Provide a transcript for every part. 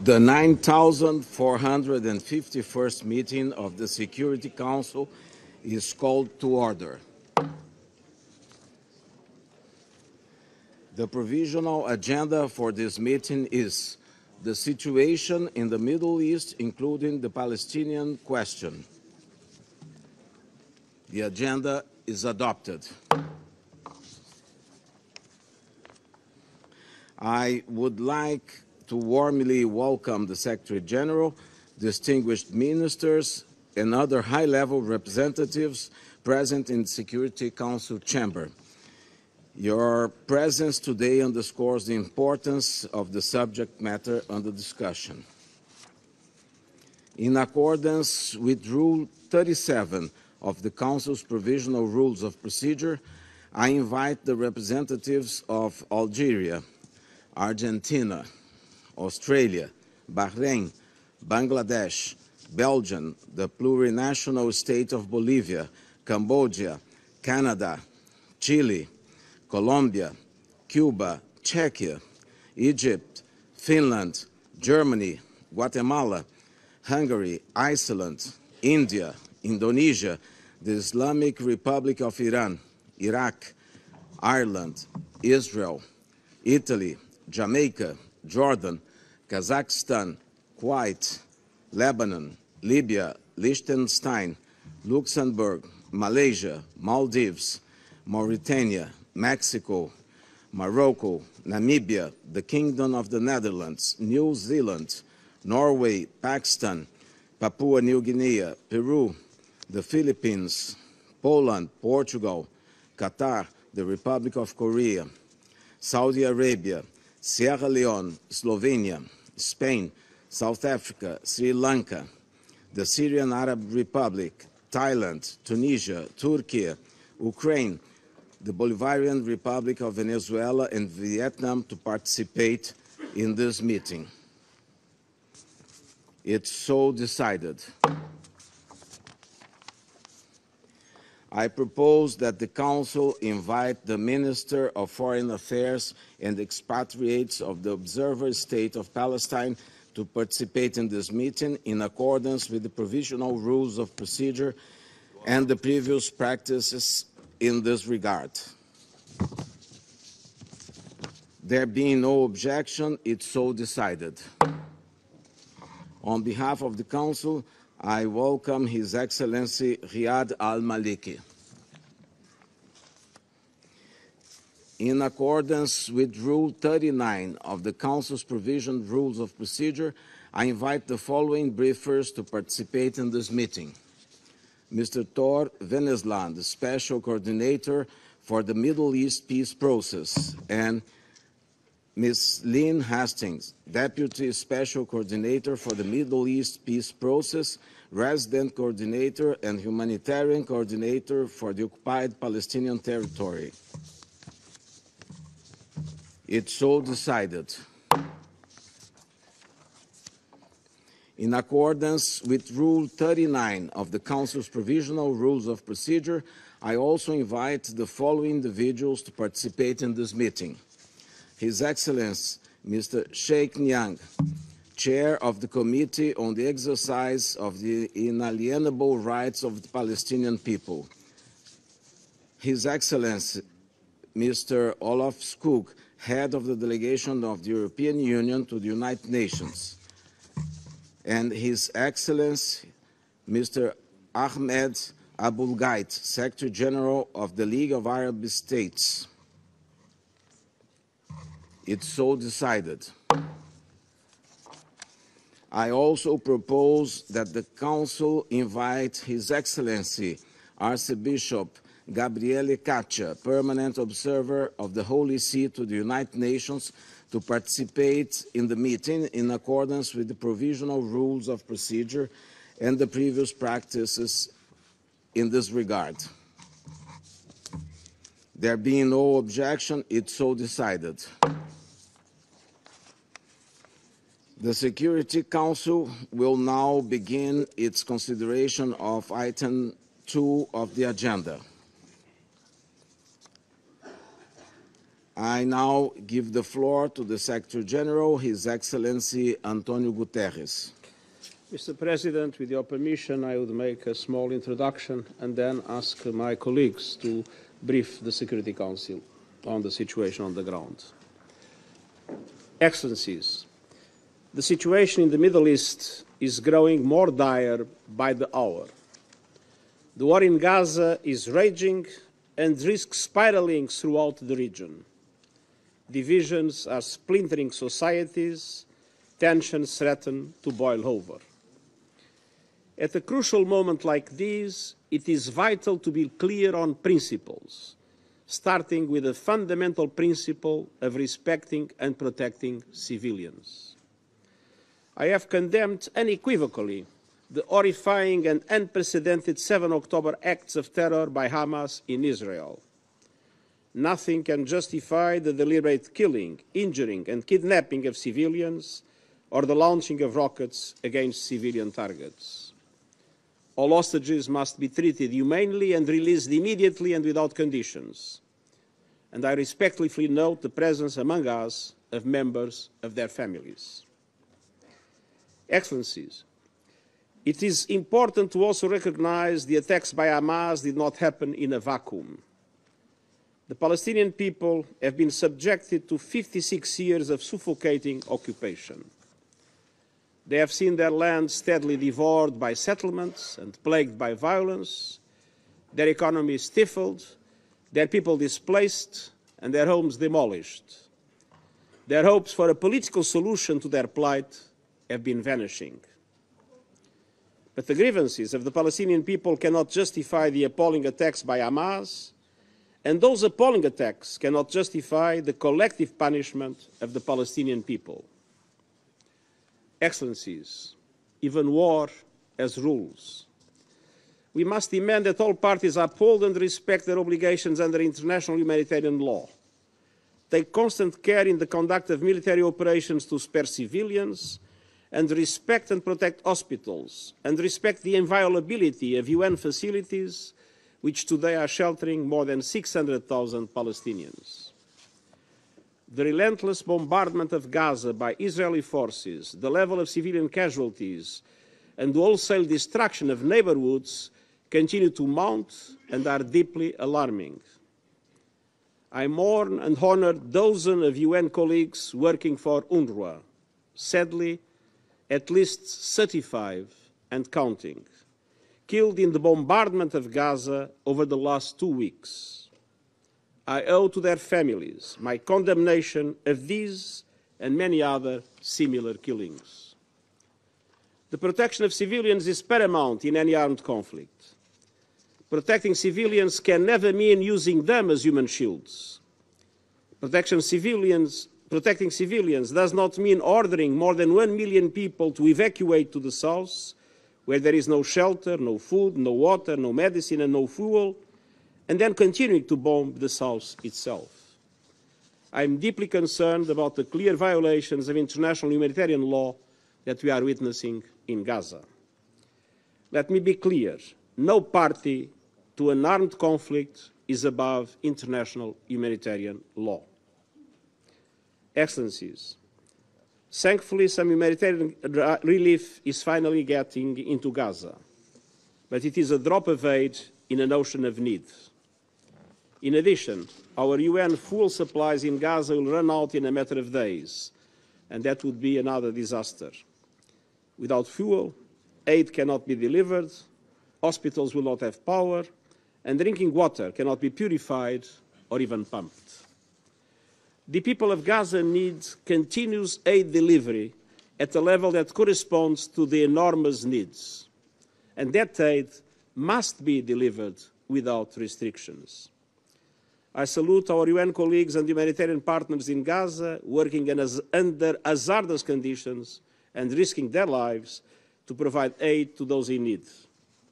The 9,451st meeting of the Security Council is called to order. The provisional agenda for this meeting is the situation in the Middle East, including the Palestinian question. The agenda is adopted. I would like to warmly welcome the Secretary General, distinguished ministers, and other high-level representatives present in the Security Council chamber. Your presence today underscores the importance of the subject matter under discussion. In accordance with Rule 37 of the Council's Provisional Rules of Procedure, I invite the representatives of Algeria, Argentina, Australia, Bahrain, Bangladesh, Belgium, the plurinational state of Bolivia, Cambodia, Canada, Chile, Colombia, Cuba, Czechia, Egypt, Finland, Germany, Guatemala, Hungary, Iceland, India, Indonesia, the Islamic Republic of Iran, Iraq, Ireland, Israel, Italy, Jamaica, Jordan, Kazakhstan, Kuwait, Lebanon, Libya, Liechtenstein, Luxembourg, Malaysia, Maldives, Mauritania, Mexico, Morocco, Namibia, the Kingdom of the Netherlands, New Zealand, Norway, Pakistan, Papua New Guinea, Peru, the Philippines, Poland, Portugal, Qatar, the Republic of Korea, Saudi Arabia, Sierra Leone, Slovenia, Spain, South Africa, Sri Lanka, the Syrian Arab Republic, Thailand, Tunisia, Turkey, Ukraine, the Bolivarian Republic of Venezuela, and Vietnam to participate in this meeting. It's so decided. I propose that the Council invite the Minister of Foreign Affairs and expatriates of the observer state of Palestine to participate in this meeting in accordance with the provisional rules of procedure and the previous practices in this regard. There being no objection, it's so decided. On behalf of the Council, I welcome His Excellency Riyad al-Maliki. In accordance with Rule 39 of the Council's Provision Rules of Procedure, I invite the following briefers to participate in this meeting. Mr. Thor Venesland, the Special Coordinator for the Middle East Peace Process, and Ms. Lynn Hastings, Deputy Special Coordinator for the Middle East Peace Process, Resident Coordinator and Humanitarian Coordinator for the Occupied Palestinian Territory. It's so decided. In accordance with Rule 39 of the Council's Provisional Rules of Procedure, I also invite the following individuals to participate in this meeting. His Excellency, Mr. Sheikh Nyang, Chair of the Committee on the Exercise of the Inalienable Rights of the Palestinian People. His Excellency, Mr. Olaf Skog, Head of the Delegation of the European Union to the United Nations. And His Excellency, Mr. Ahmed Abulgait, Secretary General of the League of Arab States. It's so decided. I also propose that the Council invite His Excellency Archbishop Gabriele Caccia, Permanent Observer of the Holy See to the United Nations, to participate in the meeting in accordance with the Provisional Rules of Procedure and the previous practices in this regard. There being no objection, it's so decided. The Security Council will now begin its consideration of item 2 of the agenda. I now give the floor to the Secretary General, His Excellency Antonio Guterres. Mr. President, with your permission, I would make a small introduction and then ask my colleagues to brief the Security Council on the situation on the ground. Excellencies, the situation in the Middle East is growing more dire by the hour. The war in Gaza is raging and risks spiraling throughout the region. Divisions are splintering societies, tensions threaten to boil over. At a crucial moment like this, it is vital to be clear on principles, starting with the fundamental principle of respecting and protecting civilians. I have condemned unequivocally the horrifying and unprecedented 7 October acts of terror by Hamas in Israel. Nothing can justify the deliberate killing, injuring, and kidnapping of civilians or the launching of rockets against civilian targets. All hostages must be treated humanely and released immediately and without conditions. And I respectfully note the presence among us of members of their families. Excellencies, it is important to also recognize the attacks by Hamas did not happen in a vacuum. The Palestinian people have been subjected to 56 years of suffocating occupation. They have seen their land steadily devoured by settlements and plagued by violence, their economy stifled, their people displaced, and their homes demolished. Their hopes for a political solution to their plight have been vanishing. But the grievances of the Palestinian people cannot justify the appalling attacks by Hamas, and those appalling attacks cannot justify the collective punishment of the Palestinian people. Excellencies, even war has rules. We must demand that all parties uphold and respect their obligations under international humanitarian law, take constant care in the conduct of military operations to spare civilians, and respect and protect hospitals, and respect the inviolability of UN facilities, which today are sheltering more than 600,000 Palestinians. The relentless bombardment of Gaza by Israeli forces, the level of civilian casualties, and the wholesale destruction of neighborhoods continue to mount and are deeply alarming. I mourn and honor dozens of UN colleagues working for UNRWA. Sadly, at least 35 and counting, killed in the bombardment of Gaza over the last 2 weeks. I owe to their families my condemnation of these and many other similar killings. The protection of civilians is paramount in any armed conflict. Protecting civilians can never mean using them as human shields. Protecting civilians does not mean ordering more than 1 million people to evacuate to the south, where there is no shelter, no food, no water, no medicine, and no fuel, and then continuing to bomb the south itself. I am deeply concerned about the clear violations of international humanitarian law that we are witnessing in Gaza. Let me be clear, no party to an armed conflict is above international humanitarian law. Excellencies, thankfully some humanitarian relief is finally getting into Gaza, but it is a drop of aid in an ocean of need. In addition, our UN fuel supplies in Gaza will run out in a matter of days, and that would be another disaster. Without fuel, aid cannot be delivered, hospitals will not have power, and drinking water cannot be purified or even pumped. The people of Gaza need continuous aid delivery at a level that corresponds to the enormous needs, and that aid must be delivered without restrictions. I salute our UN colleagues and humanitarian partners in Gaza working under hazardous conditions and risking their lives to provide aid to those in need.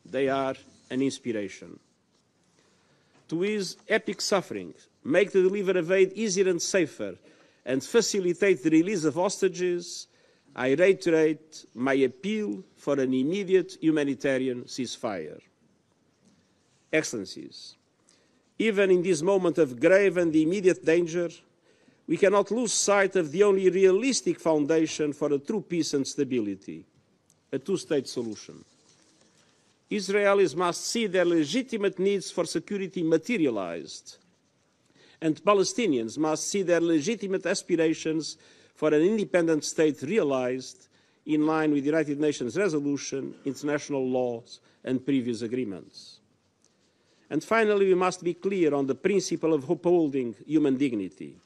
They are an inspiration. To ease epic suffering, make the delivery of aid easier and safer, and facilitate the release of hostages, I reiterate my appeal for an immediate humanitarian ceasefire. Excellencies, even in this moment of grave and immediate danger, we cannot lose sight of the only realistic foundation for a true peace and stability, a two-state solution. Israelis must see their legitimate needs for security materialized, and Palestinians must see their legitimate aspirations for an independent state realized in line with the United Nations resolution, international laws, and previous agreements. And finally, we must be clear on the principle of upholding human dignity.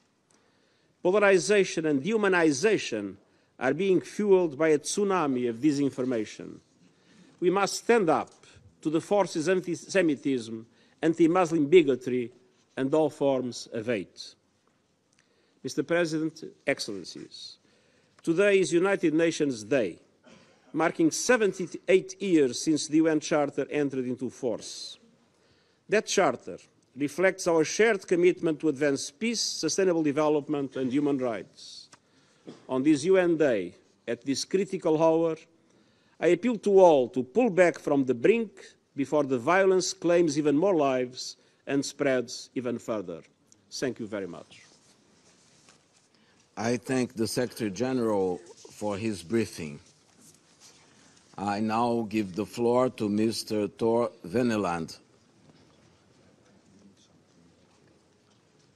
Polarization and dehumanization are being fueled by a tsunami of disinformation. We must stand up to the forces of anti-Semitism, anti-Muslim bigotry, and all forms of hate. Mr. President, Excellencies, today is United Nations Day, marking 78 years since the UN Charter entered into force. That Charter reflects our shared commitment to advance peace, sustainable development, and human rights. On this UN Day, at this critical hour, I appeal to all to pull back from the brink before the violence claims even more lives and spreads even further. Thank you very much. I thank the Secretary General for his briefing. I now give the floor to Mr. Thor Venneland.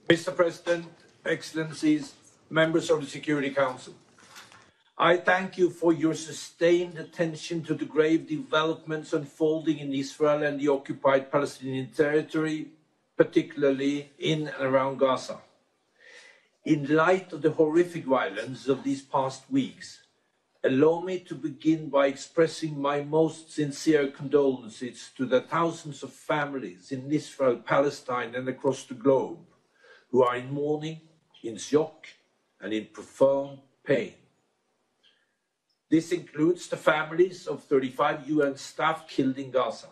Mr. President, Excellencies, members of the Security Council, I thank you for your sustained attention to the grave developments unfolding in Israel and the occupied Palestinian territory, particularly in and around Gaza. In light of the horrific violence of these past weeks, allow me to begin by expressing my most sincere condolences to the thousands of families in Israel, Palestine, and across the globe who are in mourning, in shock, and in profound pain. This includes the families of 35 UN staff killed in Gaza.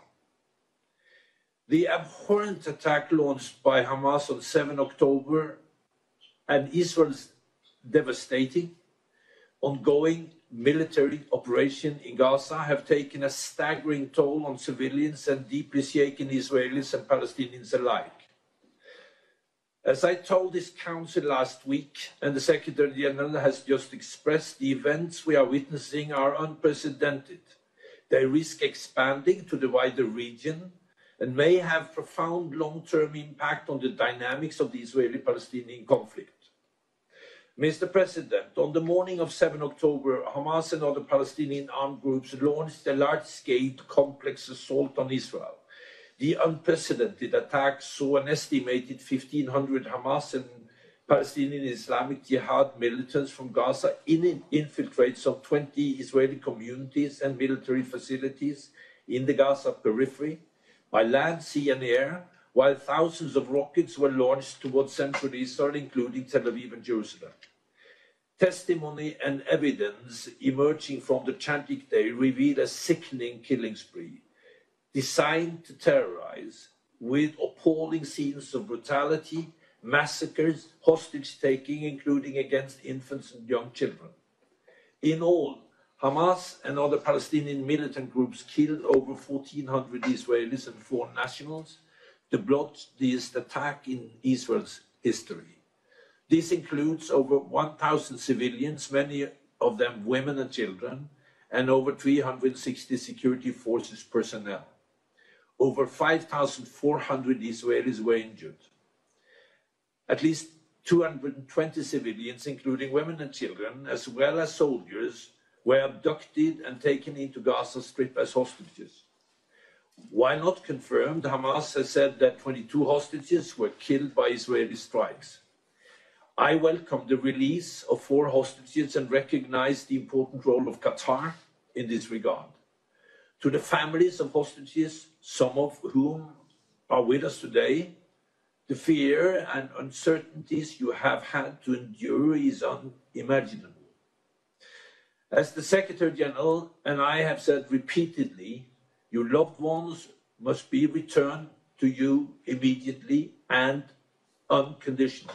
The abhorrent attack launched by Hamas on 7 October and Israel's devastating, ongoing military operation in Gaza have taken a staggering toll on civilians and deeply shaken Israelis and Palestinians alike. As I told this Council last week, and the Secretary General has just expressed, the events we are witnessing are unprecedented. They risk expanding to the wider region and may have profound long-term impact on the dynamics of the Israeli-Palestinian conflict. Mr. President, on the morning of 7 October, Hamas and other Palestinian armed groups launched a large-scale complex assault on Israel. The unprecedented attack saw an estimated 1,500 Hamas and Palestinian Islamic Jihad militants from Gaza infiltrate some 20 Israeli communities and military facilities in the Gaza periphery by land, sea, and air, while thousands of rockets were launched towards central Israel, including Tel Aviv and Jerusalem. Testimony and evidence emerging from the tragic day reveal a sickening killing spree, designed to terrorize, with appalling scenes of brutality, massacres, hostage-taking, including against infants and young children. In all, Hamas and other Palestinian militant groups killed over 1,400 Israelis and foreign nationals, the bloodiest attack in Israel's history. This includes over 1,000 civilians, many of them women and children, and over 360 security forces personnel. Over 5,400 Israelis were injured. At least 220 civilians, including women and children, as well as soldiers, were abducted and taken into Gaza Strip as hostages. While not confirmed, Hamas has said that 22 hostages were killed by Israeli strikes. I welcome the release of 4 hostages and recognize the important role of Qatar in this regard. To the families of hostages, some of whom are with us today, the fear and uncertainties you have had to endure is unimaginable. As the Secretary General and I have said repeatedly, your loved ones must be returned to you immediately and unconditionally.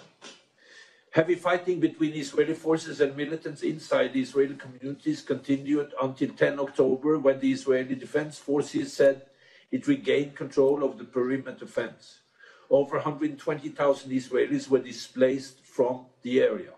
Heavy fighting between Israeli forces and militants inside the Israeli communities continued until 10 October, when the Israeli Defense Forces said it regained control of the perimeter fence. Over 120,000 Israelis were displaced from the area.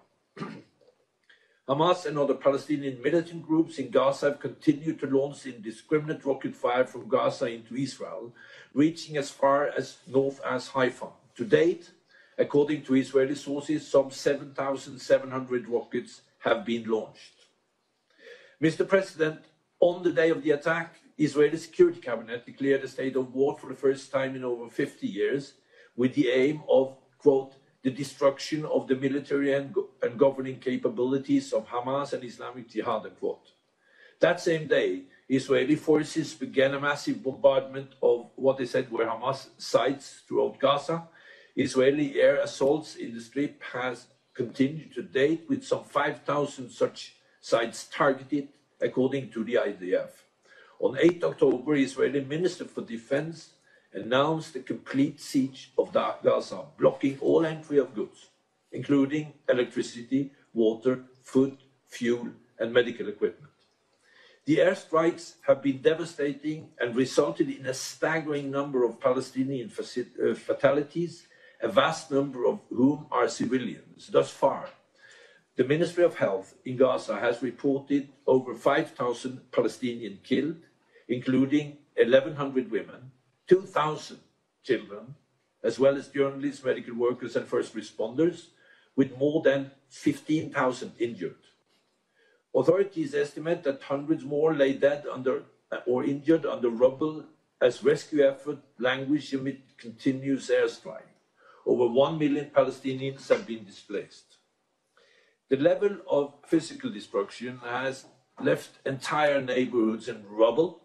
Hamas and other Palestinian militant groups in Gaza have continued to launch indiscriminate rocket fire from Gaza into Israel, reaching as far as north as Haifa. To date, according to Israeli sources, some 7,700 rockets have been launched. Mr. President, on the day of the attack, Israeli Security Cabinet declared a state of war for the first time in over 50 years, with the aim of, quote, the destruction of the military and governing capabilities of Hamas and Islamic Jihad, unquote. That same day, Israeli forces began a massive bombardment of what they said were Hamas sites throughout Gaza. Israeli air assaults in the Strip has continued to date, with some 5,000 such sites targeted, according to the IDF. On 8 October, Israeli Minister for Defense announced the complete siege of Gaza, blocking all entry of goods, including electricity, water, food, fuel, and medical equipment. The airstrikes have been devastating and resulted in a staggering number of Palestinian fatalities, a vast number of whom are civilians. Thus far, the Ministry of Health in Gaza has reported over 5,000 Palestinians killed, including 1,100 women, 2,000 children, as well as journalists, medical workers, and first responders, with more than 15,000 injured. Authorities estimate that hundreds more lay dead or injured under rubble as rescue effort languish amid continuous airstrike. Over 1 million Palestinians have been displaced. The level of physical destruction has left entire neighborhoods in rubble,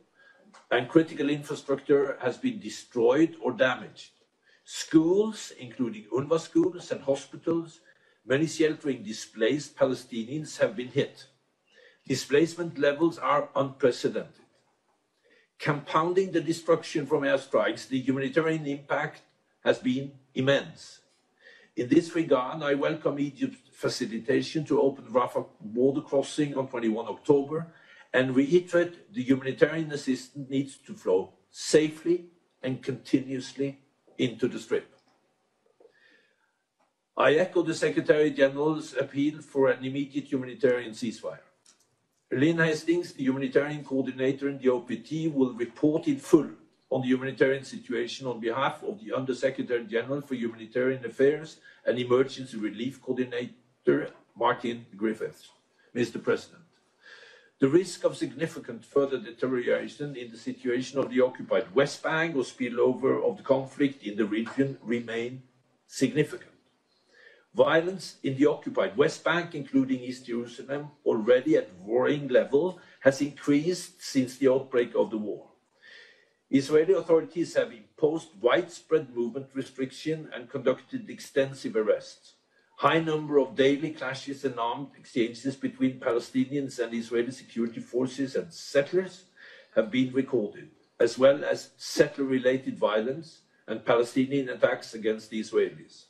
and critical infrastructure has been destroyed or damaged. Schools, including UNRWA schools and hospitals, many sheltering displaced Palestinians, have been hit. Displacement levels are unprecedented. Compounding the destruction from airstrikes, the humanitarian impact has been immense. In this regard, I welcome Egypt's facilitation to open Rafah border crossing on 21 October and reiterate the humanitarian assistance needs to flow safely and continuously into the Strip. I echo the Secretary General's appeal for an immediate humanitarian ceasefire. Lynn Hastings, the humanitarian coordinator in the OPT, will report in full on the humanitarian situation on behalf of the Under-Secretary General for Humanitarian Affairs and Emergency Relief Coordinator, Martin Griffiths. Mr. President, the risk of significant further deterioration in the situation of the occupied West Bank or spillover of the conflict in the region remain significant. Violence in the occupied West Bank, including East Jerusalem, already at worrying level, has increased since the outbreak of the war. Israeli authorities have imposed widespread movement restriction and conducted extensive arrests. High number of daily clashes and armed exchanges between Palestinians and Israeli security forces and settlers have been recorded, as well as settler-related violence and Palestinian attacks against the Israelis.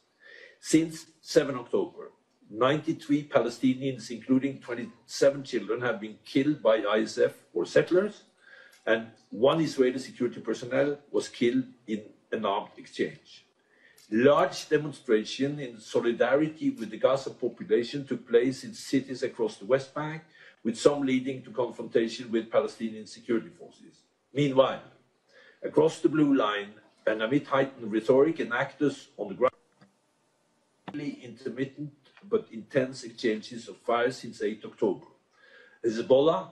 Since 7 October, 93 Palestinians, including 27 children, have been killed by ISF or settlers, and 1 Israeli security personnel was killed in an armed exchange. Large demonstrations in solidarity with the Gaza population took place in cities across the West Bank, with some leading to confrontation with Palestinian security forces. Meanwhile, across the blue line and amid heightened rhetoric and actors on the ground, intermittent but intense exchanges of fire since 8 October. Hezbollah,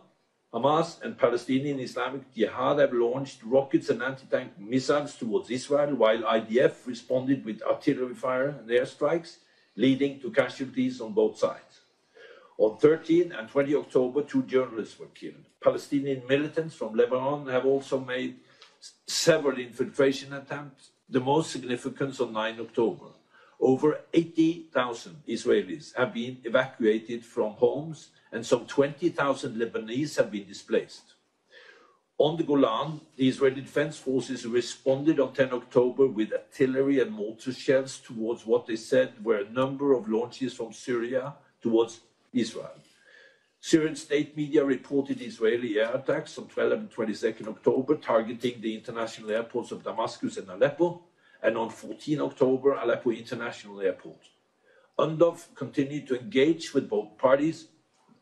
Hamas and Palestinian Islamic Jihad have launched rockets and anti-tank missiles towards Israel, while IDF responded with artillery fire and airstrikes, leading to casualties on both sides. On 13 and 20 October, 2 journalists were killed. Palestinian militants from Lebanon have also made several infiltration attempts, the most significant on 9 October. Over 80,000 Israelis have been evacuated from homes, and some 20,000 Lebanese have been displaced. On the Golan, the Israeli Defense Forces responded on 10 October with artillery and mortar shells towards what they said were a number of launches from Syria towards Israel. Syrian state media reported Israeli air attacks on 12 and 22 October, targeting the international airports of Damascus and Aleppo, and on 14 October, Aleppo International Airport. UNDOF continued to engage with both parties,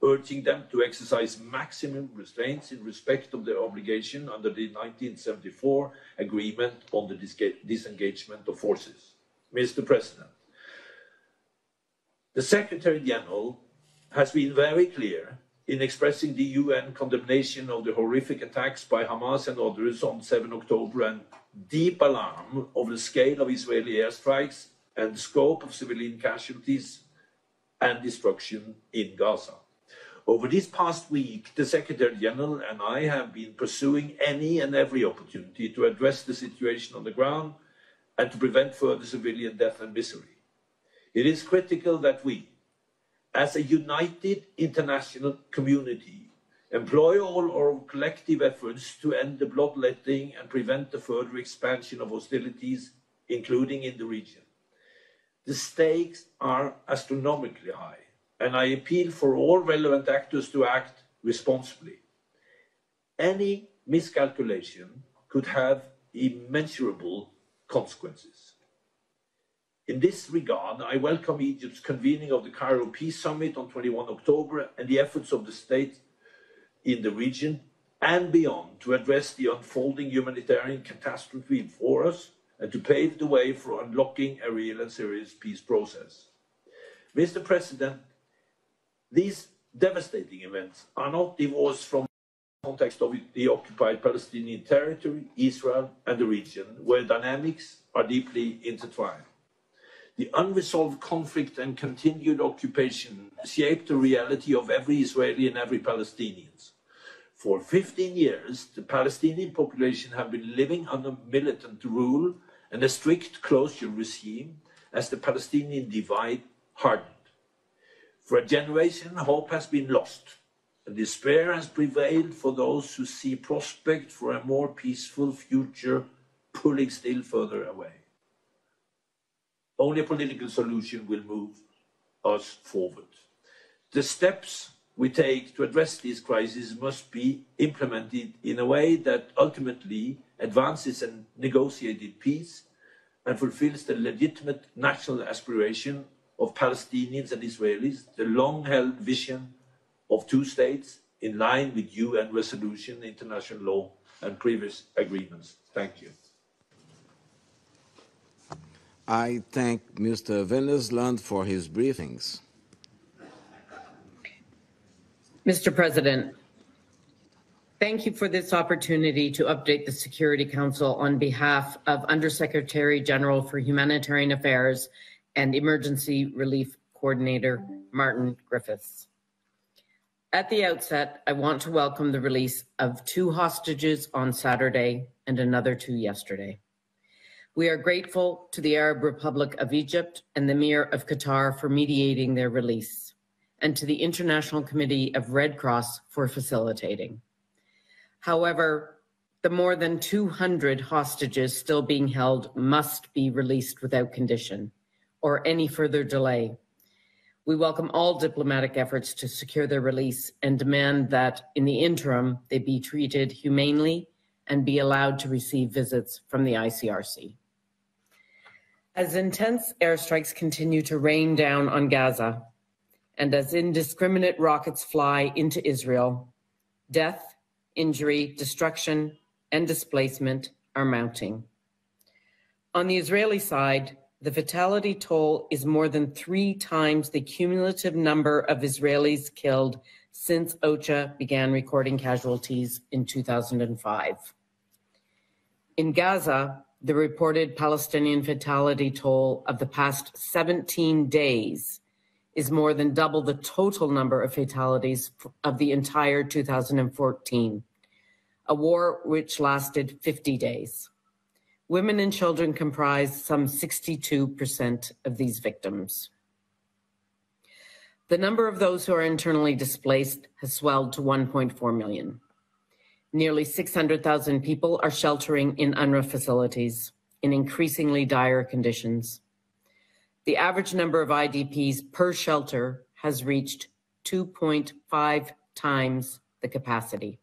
urging them to exercise maximum restraints in respect of their obligation under the 1974 agreement on the disengagement of forces. Mr. President, the Secretary General has been very clear in expressing the UN condemnation of the horrific attacks by Hamas and others on 7 October and deep alarm over the scale of Israeli airstrikes and the scope of civilian casualties and destruction in Gaza. Over this past week, the Secretary General and I have been pursuing any and every opportunity to address the situation on the ground and to prevent further civilian death and misery. It is critical that we, as a united international community, employ all our collective efforts to end the bloodletting and prevent the further expansion of hostilities, including in the region. The stakes are astronomically high, and I appeal for all relevant actors to act responsibly. Any miscalculation could have immeasurable consequences. In this regard, I welcome Egypt's convening of the Cairo Peace Summit on 21 October and the efforts of the state in the region and beyond to address the unfolding humanitarian catastrophe before us and to pave the way for unlocking a real and serious peace process. Mr. President, these devastating events are not divorced from the context of the occupied Palestinian territory, Israel, and the region, where dynamics are deeply intertwined. The unresolved conflict and continued occupation shape the reality of every Israeli and every Palestinian. For 15 years, the Palestinian population have been living under militant rule and a strict closure regime as the Palestinian divide hardened. For a generation, hope has been lost, and despair has prevailed for those who see prospect for a more peaceful future pulling still further away. Only a political solution will move us forward. The steps we take to address these crises must be implemented in a way that ultimately advances a negotiated peace and fulfills the legitimate national aspiration of Palestinians and Israelis, the long-held vision of two states in line with UN resolution, international law, and previous agreements. Thank you. I thank Mr. Vennesland for his briefings. Mr. President, thank you for this opportunity to update the Security Council on behalf of Undersecretary General for Humanitarian Affairs and Emergency Relief Coordinator Martin Griffiths. At the outset, I want to welcome the release of 2 hostages on Saturday and another 2 yesterday. We are grateful to the Arab Republic of Egypt and the Emir of Qatar for mediating their release, and to the International Committee of Red Cross for facilitating. However, the more than 200 hostages still being held must be released without condition or any further delay. We welcome all diplomatic efforts to secure their release and demand that, in the interim, they be treated humanely and be allowed to receive visits from the ICRC. As intense airstrikes continue to rain down on Gaza, and as indiscriminate rockets fly into Israel, death, injury, destruction, and displacement are mounting. On the Israeli side, the fatality toll is more than 3 times the cumulative number of Israelis killed since OCHA began recording casualties in 2005. In Gaza, the reported Palestinian fatality toll of the past 17 days is more than double the total number of fatalities of the entire 2014, a war which lasted 50 days. Women and children comprise some 62% of these victims. The number of those who are internally displaced has swelled to 1.4 million. Nearly 600,000 people are sheltering in UNRWA facilities in increasingly dire conditions. The average number of IDPs per shelter has reached 2.5 times the capacity.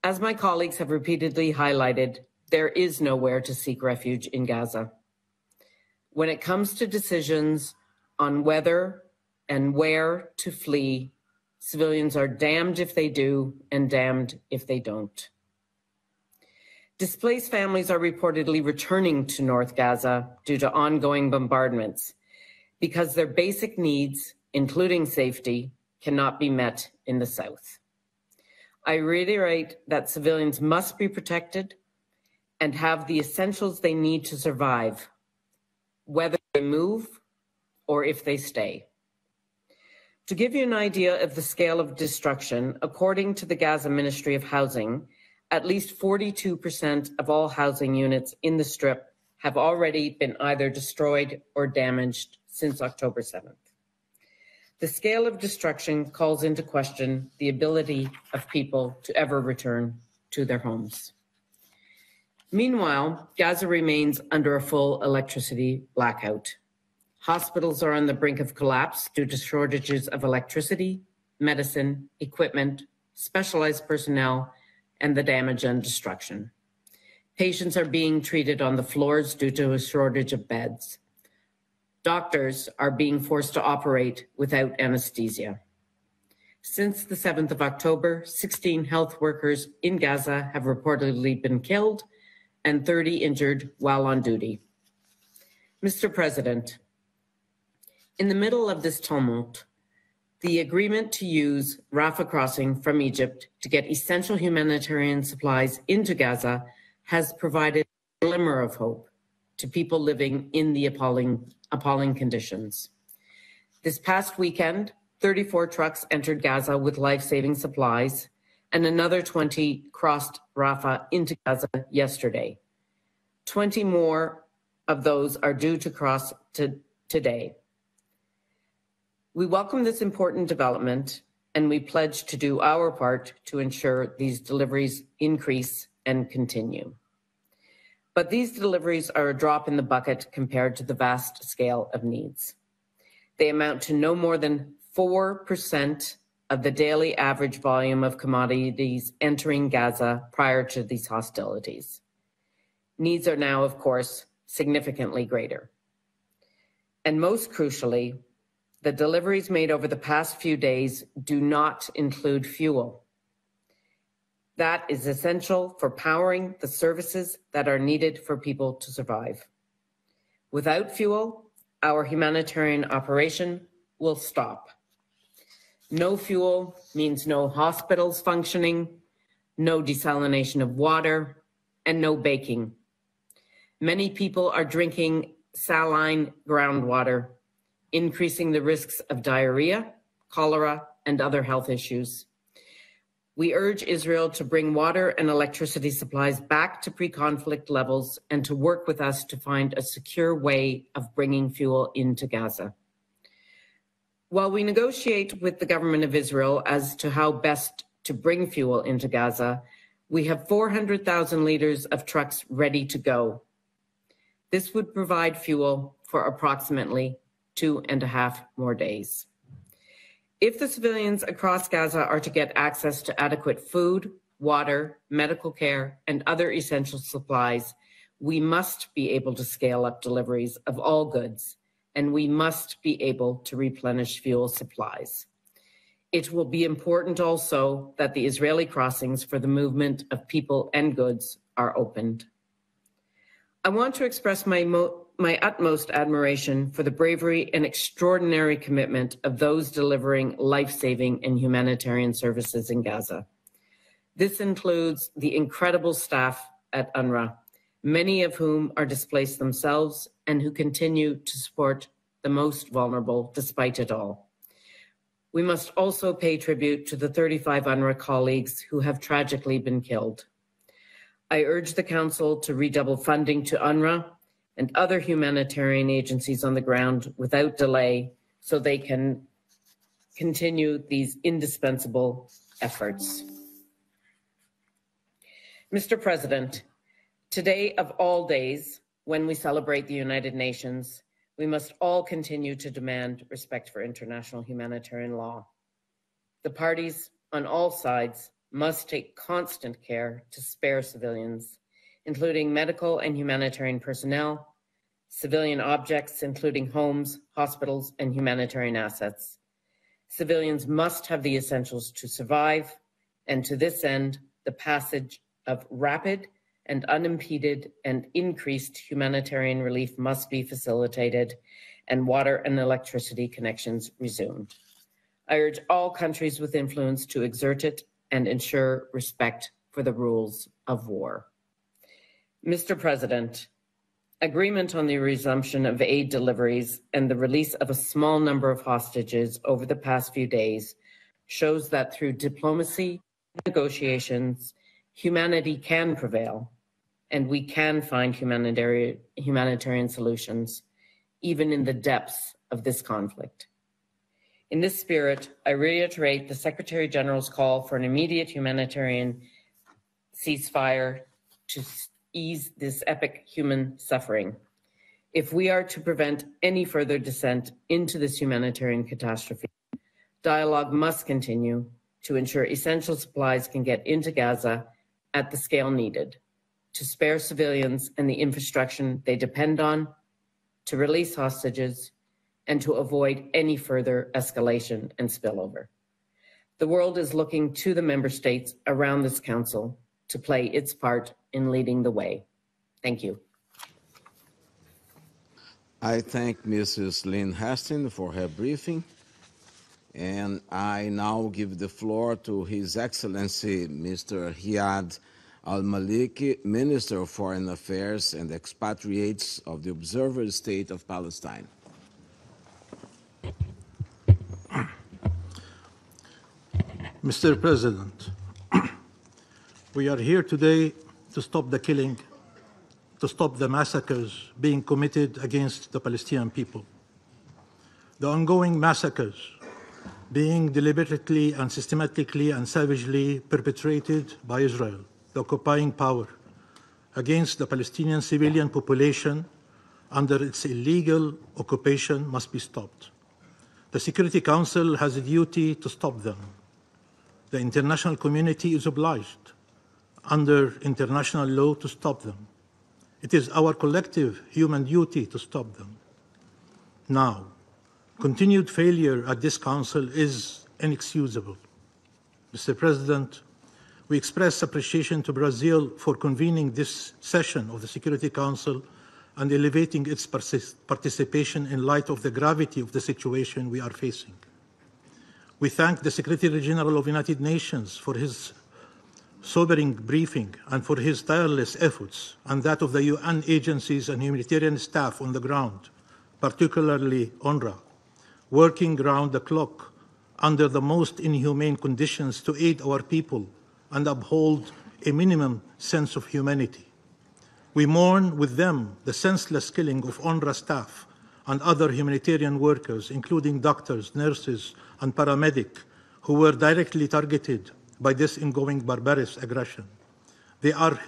As my colleagues have repeatedly highlighted, there is nowhere to seek refuge in Gaza. When it comes to decisions on whether and where to flee, civilians are damned if they do and damned if they don't. Displaced families are reportedly returning to North Gaza due to ongoing bombardments because their basic needs, including safety, cannot be met in the south. I reiterate that civilians must be protected and have the essentials they need to survive, whether they move or if they stay. To give you an idea of the scale of destruction, according to the Gaza Ministry of Housing, at least 42% of all housing units in the Strip have already been either destroyed or damaged since October 7th. The scale of destruction calls into question the ability of people to ever return to their homes. Meanwhile, Gaza remains under a full electricity blackout. Hospitals are on the brink of collapse due to shortages of electricity, medicine, equipment, specialized personnel, and the damage and destruction. Patients are being treated on the floors due to a shortage of beds. Doctors are being forced to operate without anesthesia. Since the 7th of October, 16 health workers in Gaza have reportedly been killed and 30 injured while on duty. Mr. President, in the middle of this tumult, the agreement to use Rafah crossing from Egypt to get essential humanitarian supplies into Gaza has provided a glimmer of hope to people living in the appalling conditions. This past weekend, 34 trucks entered Gaza with life-saving supplies, and another 20 crossed Rafah into Gaza yesterday. 20 more of those are due to cross today. We welcome this important development, and we pledge to do our part to ensure these deliveries increase and continue. But these deliveries are a drop in the bucket compared to the vast scale of needs. They amount to no more than 4% of the daily average volume of commodities entering Gaza prior to these hostilities. Needs are now, of course, significantly greater. And most crucially, the deliveries made over the past few days do not include fuel. That is essential for powering the services that are needed for people to survive. Without fuel, our humanitarian operation will stop. No fuel means no hospitals functioning, no desalination of water, and no baking. Many people are drinking saline groundwater, increasing the risks of diarrhea, cholera, and other health issues. We urge Israel to bring water and electricity supplies back to pre-conflict levels and to work with us to find a secure way of bringing fuel into Gaza. While we negotiate with the government of Israel as to how best to bring fuel into Gaza, we have 400,000 liters of trucks ready to go. This would provide fuel for approximately 2.5 more days. If the civilians across Gaza are to get access to adequate food, water, medical care, and other essential supplies, we must be able to scale up deliveries of all goods, and we must be able to replenish fuel supplies. It will be important also that the Israeli crossings for the movement of people and goods are opened. I want to express my utmost admiration for the bravery and extraordinary commitment of those delivering life-saving and humanitarian services in Gaza. This includes the incredible staff at UNRWA, many of whom are displaced themselves and who continue to support the most vulnerable despite it all. We must also pay tribute to the 35 UNRWA colleagues who have tragically been killed. I urge the Council to redouble funding to UNRWA and other humanitarian agencies on the ground without delay so they can continue these indispensable efforts. Mr. President, today of all days, when we celebrate the United Nations, we must all continue to demand respect for international humanitarian law. The parties on all sides must take constant care to spare civilians, including medical and humanitarian personnel, civilian objects, including homes, hospitals, and humanitarian assets. Civilians must have the essentials to survive, and to this end, the passage of rapid and unimpeded and increased humanitarian relief must be facilitated and water and electricity connections resumed. I urge all countries with influence to exert it and ensure respect for the rules of war. Mr. President, agreement on the resumption of aid deliveries and the release of a small number of hostages over the past few days shows that through diplomacy and negotiations, humanity can prevail, and we can find humanitarian solutions, even in the depths of this conflict. In this spirit, I reiterate the Secretary General's call for an immediate humanitarian ceasefire to ease this epic human suffering. If we are to prevent any further descent into this humanitarian catastrophe, dialogue must continue to ensure essential supplies can get into Gaza at the scale needed, to spare civilians and the infrastructure they depend on, to release hostages, and to avoid any further escalation and spillover. The world is looking to the member states around this council to play its part in leading the way. Thank you. I thank Mrs. Lynn Hastings for her briefing, and I now give the floor to His Excellency Mr. Riyad Al-Maliki, Minister of Foreign Affairs and Expatriates of the Observer State of Palestine. Mr. President, we are here today to stop the killing, to stop the massacres being committed against the Palestinian people. The ongoing massacres being deliberately and systematically and savagely perpetrated by Israel, the occupying power, against the Palestinian civilian population under its illegal occupation must be stopped. The Security Council has a duty to stop them. The international community is obliged under international law to stop them. It is our collective human duty to stop them. Now, continued failure at this Council is inexcusable. Mr. President, we express appreciation to Brazil for convening this session of the Security Council and elevating its participation in light of the gravity of the situation we are facing. We thank the Secretary General of the United Nations for his sobering briefing and for his tireless efforts, and that of the UN agencies and humanitarian staff on the ground, particularly UNRWA, working round the clock under the most inhumane conditions to aid our people and uphold a minimum sense of humanity. We mourn with them the senseless killing of UNRWA staff and other humanitarian workers, including doctors, nurses, and paramedics, who were directly targeted by this ongoing barbarous aggression. They are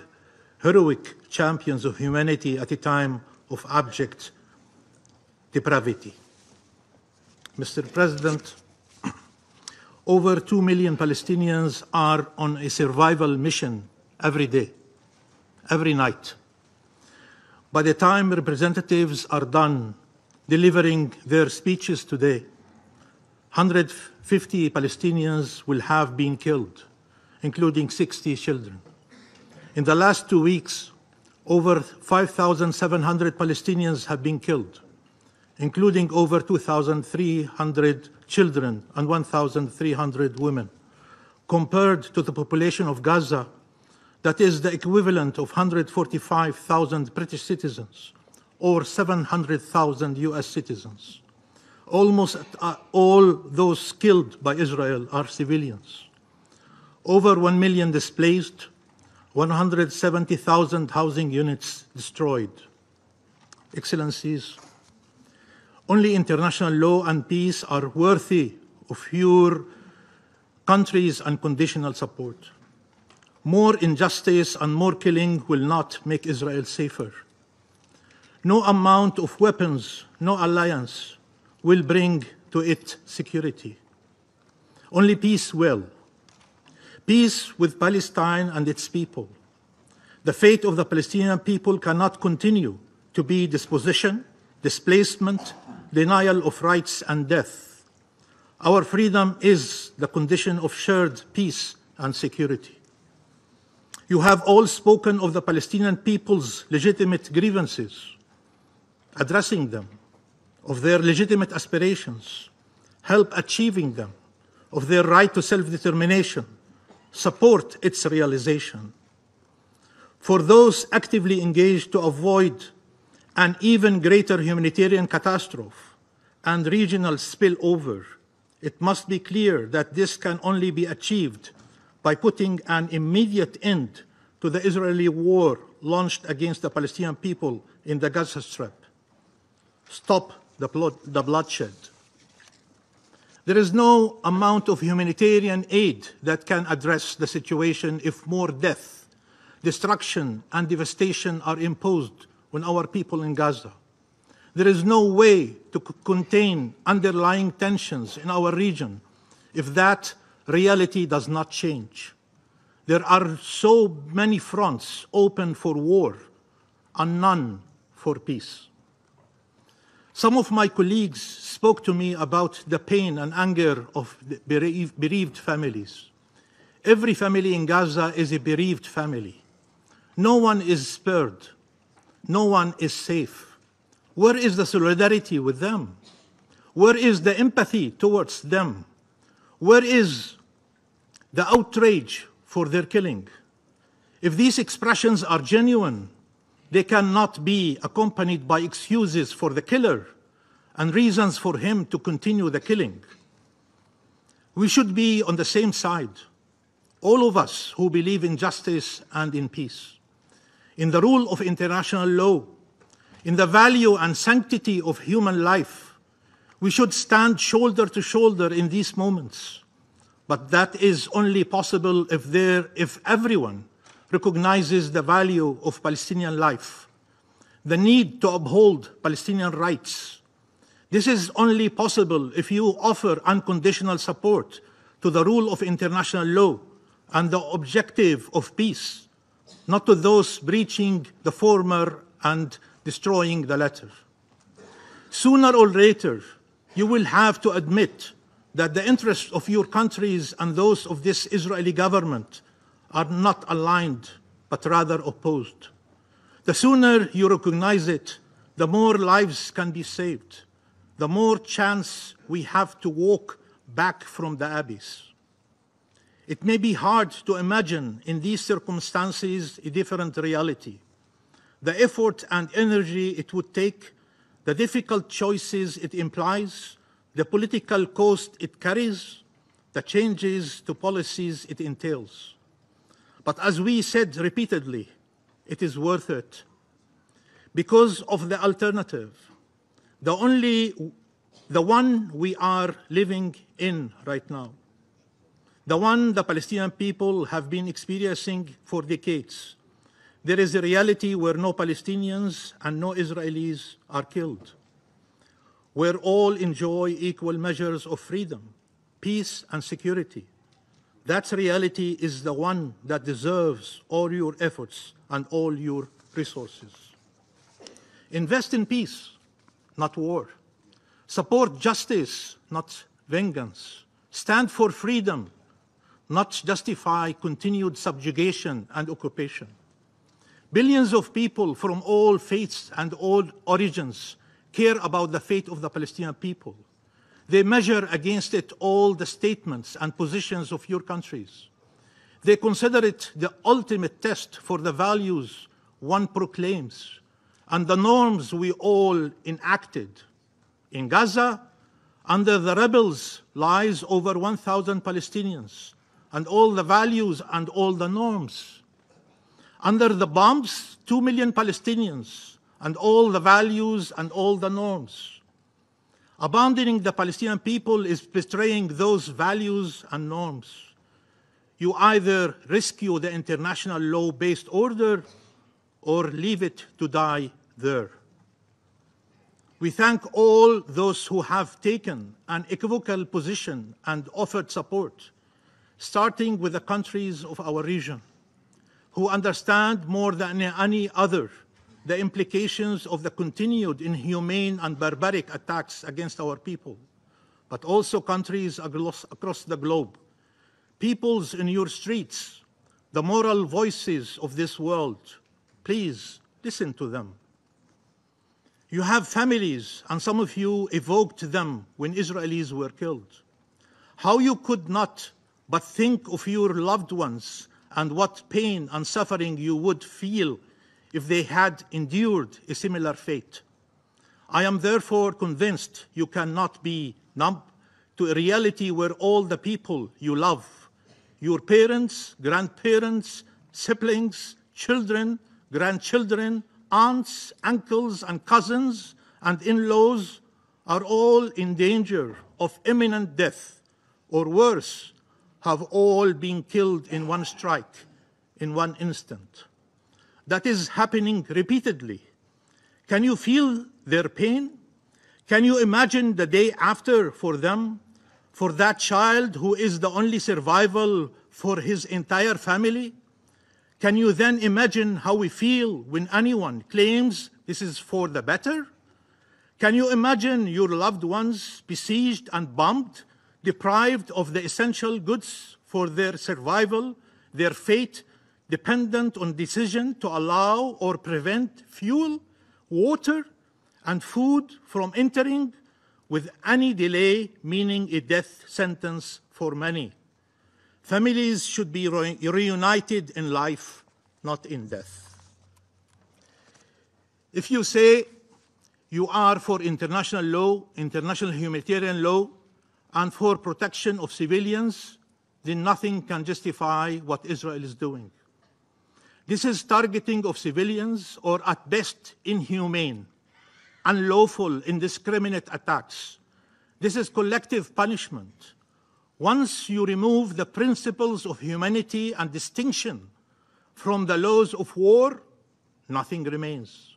heroic champions of humanity at a time of abject depravity. Mr. President, over 2 million Palestinians are on a survival mission every day, every night. By the time representatives are done delivering their speeches today, 150 Palestinians will have been killed, including 60 children. In the last 2 weeks, over 5,700 Palestinians have been killed, including over 2,300 children and 1,300 women. Compared to the population of Gaza, that is the equivalent of 145,000 British citizens or 700,000 US citizens. Almost all those killed by Israel are civilians. Over 1 million displaced, 170,000 housing units destroyed. Excellencies, only international law and peace are worthy of your country's unconditional support. More injustice and more killing will not make Israel safer. No amount of weapons, no alliance will bring to it security. Only peace will. Peace with Palestine and its people. The fate of the Palestinian people cannot continue to be dispossession, displacement, denial of rights, and death. Our freedom is the condition of shared peace and security. You have all spoken of the Palestinian people's legitimate grievances, addressing them, of their legitimate aspirations, help achieving them, of their right to self-determination, support its realization. For those actively engaged to avoid an even greater humanitarian catastrophe and regional spillover, it must be clear that this can only be achieved by putting an immediate end to the Israeli war launched against the Palestinian people in the Gaza Strip. Stop the bloodshed. There is no amount of humanitarian aid that can address the situation if more death, destruction, and devastation are imposed on our people in Gaza. There is no way to contain underlying tensions in our region if that reality does not change. There are so many fronts open for war and none for peace. Some of my colleagues spoke to me about the pain and anger of bereaved families. Every family in Gaza is a bereaved family. No one is spared. No one is safe. Where is the solidarity with them? Where is the empathy towards them? Where is the outrage for their killing? If these expressions are genuine, they cannot be accompanied by excuses for the killer and reasons for him to continue the killing. We should be on the same side, all of us who believe in justice and in peace, in the rule of international law, in the value and sanctity of human life. We should stand shoulder to shoulder in these moments. But that is only possible if everyone recognizes the value of Palestinian life, the need to uphold Palestinian rights. This is only possible if you offer unconditional support to the rule of international law and the objective of peace, not to those breaching the former and destroying the latter. Sooner or later, you will have to admit that the interests of your countries and those of this Israeli government are not aligned, but rather opposed. The sooner you recognize it, the more lives can be saved, the more chance we have to walk back from the abyss. It may be hard to imagine in these circumstances a different reality. The effort and energy it would take, the difficult choices it implies, the political cost it carries, the changes to policies it entails. But as we said repeatedly, it is worth it. Because of the alternative, the one we are living in right now, the one the Palestinian people have been experiencing for decades. There is a reality where no Palestinians and no Israelis are killed, where all enjoy equal measures of freedom, peace, and security. That reality is the one that deserves all your efforts and all your resources. Invest in peace, not war. Support justice, not vengeance. Stand for freedom, not justify continued subjugation and occupation. Billions of people from all faiths and all origins care about the fate of the Palestinian people. They measure against it all the statements and positions of your countries. They consider it the ultimate test for the values one proclaims and the norms we all enacted. In Gaza, under the rebels lies over 1,000 Palestinians and all the values and all the norms. Under the bombs, 2 million Palestinians and all the values and all the norms. Abandoning the Palestinian people is betraying those values and norms. You either rescue the international law-based order or leave it to die there. We thank all those who have taken an equivocal position and offered support, starting with the countries of our region, who understand more than any other the implications of the continued inhumane and barbaric attacks against our people, but also countries across the globe, peoples in your streets, the moral voices of this world. Please listen to them. You have families, and some of you evoked them when Israelis were killed. How you could not but think of your loved ones and what pain and suffering you would feel if they had endured a similar fate. I am therefore convinced you cannot be numb to a reality where all the people you love, your parents, grandparents, siblings, children, grandchildren, aunts, uncles, and cousins, and in-laws are all in danger of imminent death, or worse, have all been killed in one strike, in one instant. That is happening repeatedly. Can you feel their pain? Can you imagine the day after for them, for that child who is the only survival for his entire family? Can you then imagine how we feel when anyone claims this is for the better? Can you imagine your loved ones besieged and bombed, deprived of the essential goods for their survival, their fate dependent on decision to allow or prevent fuel, water, and food from entering, with any delay meaning a death sentence for many? Families should be reunited in life, not in death. If you say you are for international law, international humanitarian law, and for protection of civilians, then nothing can justify what Israel is doing. This is targeting of civilians, or at best inhumane, unlawful, indiscriminate attacks. This is collective punishment. Once you remove the principles of humanity and distinction from the laws of war, nothing remains.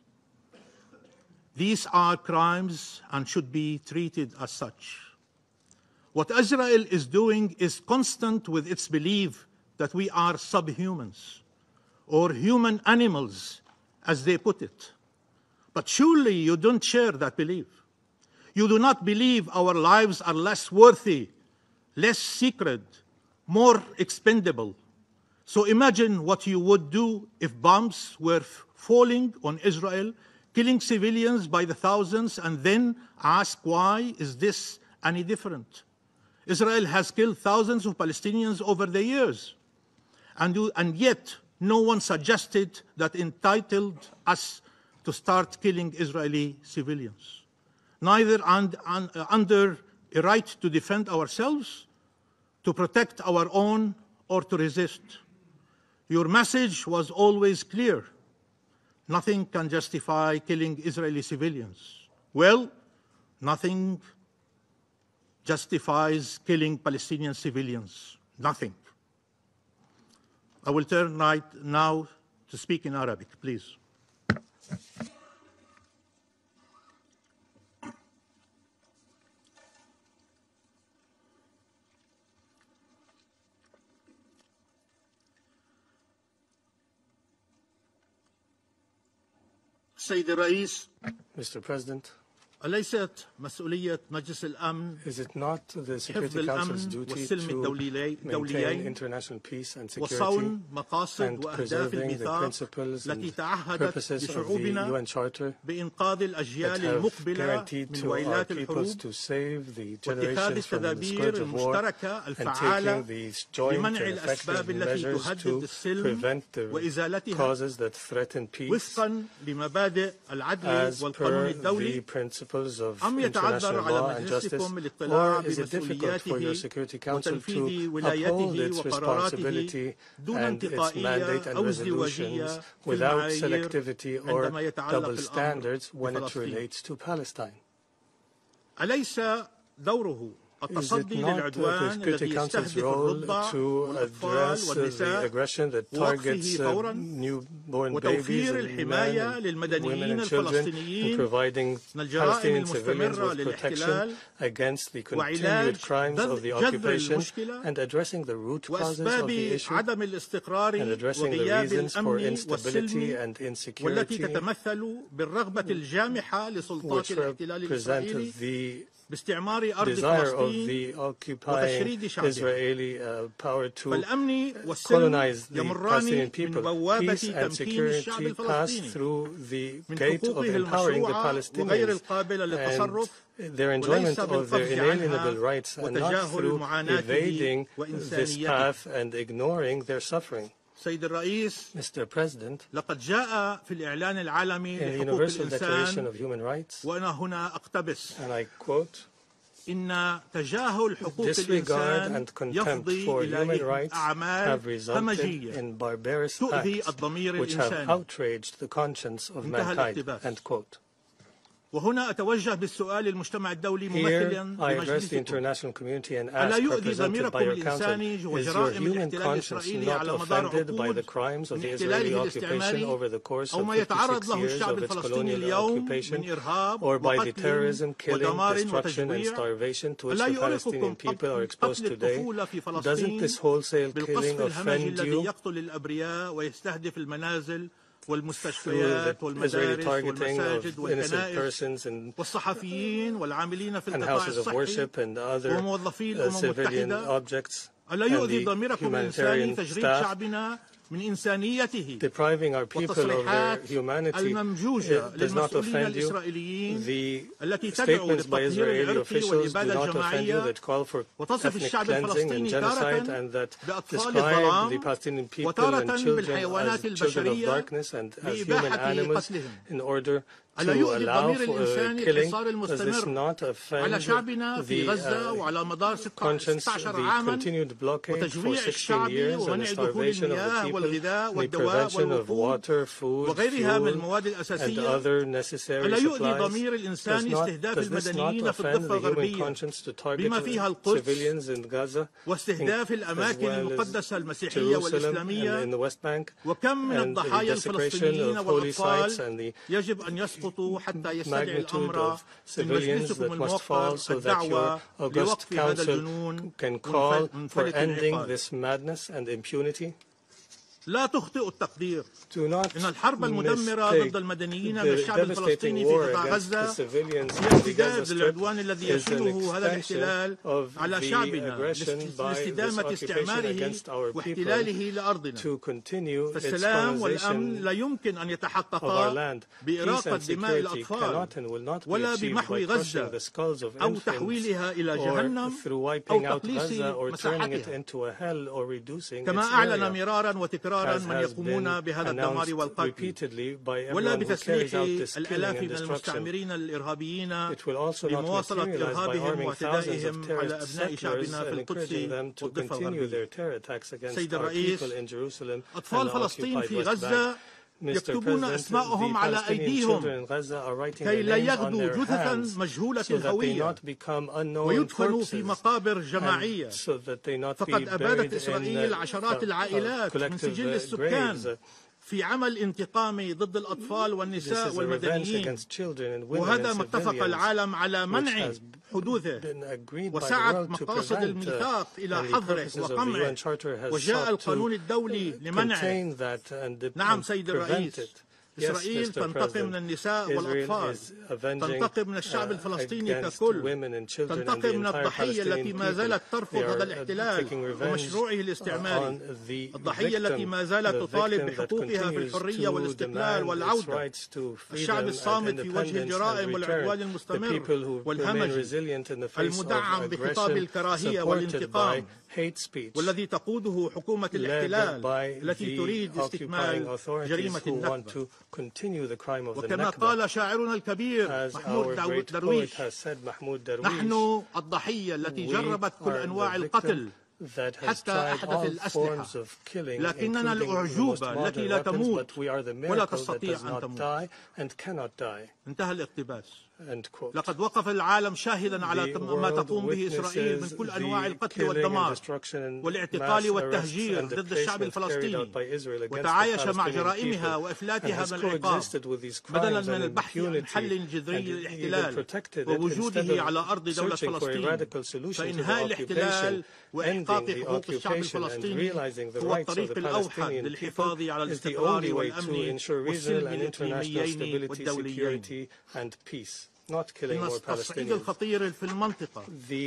These are crimes and should be treated as such. What Israel is doing is constant with its belief that we are subhumans, or human animals, as they put it. But surely you don't share that belief. You do not believe our lives are less worthy, less sacred, more expendable. So imagine what you would do if bombs were falling on Israel, killing civilians by the thousands, and then ask, why is this any different? Israel has killed thousands of Palestinians over the years, and yet no one suggested that entitled us to start killing Israeli civilians, neither under a right to defend ourselves, to protect our own, or to resist. Your message was always clear. Nothing can justify killing Israeli civilians. Well, nothing justifies killing Palestinian civilians. Nothing. I will turn right now to speak in Arabic, please. السيد الرئيس. Mr. President, أليست مسؤولية مجلس الأمن is it not the حفظ Security Council's الأمن duty والسلم to maintain الدوليين international peace and security وصون مقاصد and وأهداف preserving the الميثاق principles التي and تعهدت purposes of the لشعوبنا UN Charter بإنقاذ الأجيال that have المقبلة guaranteed من to our ويلات peoples الحروب to save the واتخاذ generations from the التدابير scourge of war المشتركة and الفعالة taking the joint لمنع and الأسباب effective التي measures تهدد to السلم prevent the وإزالتها causes that threaten peace وفقا لمبادئ العدل as والقانون per the الدولي principles of أم يتعذر international على law and justice, مجلسكم الاطلاع or is it difficult for your بمسؤولياته Security Council وتنفيذ to uphold ولايته its وقراراته responsibility دون and its mandate انتقائية and أو resolutions ازدواجية في without المعايير selectivity or عندما يتعلق double الأمر standards when it بفلسطين؟ relates to Palestine? أليس دوره Is it not the Security Council's role to address the aggression that targets newborn babies and men, women and children, and providing Palestinian civilians with protection against the continued crimes of the occupation, and addressing the root causes of the issue, and addressing the reasons for instability and insecurity, which represent the desire of the occupying Israeli power to colonize the Palestinian people. Peace and security pass through the gate of empowering the Palestinians and their enjoyment of their inalienable rights, and not through evading this path and ignoring their suffering. Mr. President, in the Universal Declaration of Human Rights, and I quote, disregard and contempt for human rights have resulted in barbarous acts which have outraged the conscience of mankind, end quote. وهنا أتوجه بالسؤال للمجتمع الدولي ممثلا لمجلسكم ألا يؤذي ضميركم الإنساني وجرائم الاحتلال الإسرائيلي على مدار عقود من احتلاله الاستعماري أو ما يتعرض له الشعب الفلسطيني اليوم من إرهاب وقتل ودمار وتجويع؟ ألا يؤرقكم قتل الطفولة في فلسطين بالقصف الهمجي الذي يقتل الأبرياء ويستهدف المنازل والمستشفيات والمدارس والمساجد والكنائس والصحفيين والعاملين في القطاع الصحي وموظفي الأمم المتحدة؟ ألا يؤذي ضميركم الإنساني تجريد شعبنا من إنسانيته والتصريحات الممجوجة للمسؤولين الإسرائيليين التي تدعو للتطهير العرقي والإبادة الجماعية وتصف الشعب الفلسطيني تارة بأطفال الظلام وتارة بالحيوانات البشرية بإباحة قتلهم؟ ألا يؤذي الضمير الإنساني الحصار المستمر على شعبنا في غزة وعلى مدار 16 عاما وتجويع الشعب ومنع دخول المياه والغذاء والدواء والوقود وغيرها من المواد الأساسية؟ ألا يؤذي ضمير الإنساني استهداف المدنيين في الضفة الغربية بما فيها القدس واستهداف الأماكن المقدسة المسيحية والإسلامية؟ وكم من الضحايا الفلسطينيين والأطفال يجب أن يسقطوا حتى يستدعي الأمر من مجلسكم الموقر الدعوة لوقف هذا الجنون منفلت العقاب؟ لا تخطئ التقدير إن الحرب المدمرة ضد المدنيين من الشعب الفلسطيني في قطاع غزة هي امتداد للعدوان الذي يشنه هذا الاحتلال على شعبنا لاستدامة استعماره واحتلاله لأرضنا. فالسلام والأمن لا يمكن أن يتحققا بإراقة دماء الأطفال ولا بمحو غزة أو تحويلها إلى جهنم أو تقليص مساحتها، كما أعلن مرارا وتكرارا من يقومون بهذا الدمار والقتل، ولا بتسليح الآلاف من المستعمرين الإرهابيين بمواصلة إرهابهم واعتدائهم على أبناء شعبنا في القدس والضفة الغربية. سيد الرئيس، أطفال فلسطين في غزة يكتبون أسماءهم على أيديهم كي لا يغدوا جثثا مجهولة الهوية ويدفنوا في مقابر جماعية. فقد أبادت إسرائيل عشرات العائلات من سجل السكان في عمل انتقامي ضد الأطفال والنساء والمدنيين، وهذا ما اتفق العالم على منع حدوثه، وسعت مقاصد الميثاق إلى حظره وقمعه، وجاء القانون الدولي لمنعه. نعم سيد الرئيس، إسرائيل تنتقم من النساء والأطفال، تنتقم من الشعب الفلسطيني ككل، تنتقم من الضحية التي ما زالت ترفض هذا الاحتلال ومشروعه الاستعماري، الضحية التي ما زالت تطالب بحقوقها في الحرية والاستقلال والعودة، الشعب الصامت في وجه الجرائم والعدوان المستمر والهمج المدعم بخطاب الكراهية والانتقام، والذي تقوده حكومة الاحتلال التي تريد استكمال جريمة النكبة. وكما قال شاعرنا الكبير محمود درويش: نحن الضحية التي جربت كل أنواع القتل حتى أحدث الأسلحة، لكننا الأعجوبة التي لا تموت ولا تستطيع أن تموت. انتهى الاقتباس. End quote. لقد وقف العالم شاهدا على ما تقوم به إسرائيل من كل أنواع القتل والدمار والاعتقال والتهجير ضد الشعب الفلسطيني، وتعايش مع جرائمها وإفلاتها من العقاب بدلا من البحث عن حل جذري للاحتلال ووجوده على أرض دولة فلسطين. فإنهاء الاحتلال وإحقاق حقوق الشعب الفلسطيني هو الطريق الأوحد للحفاظ على الاستقرار والأمن والسلم الإقليميين والدوليين. إن التصعيد الخطير في المنطقة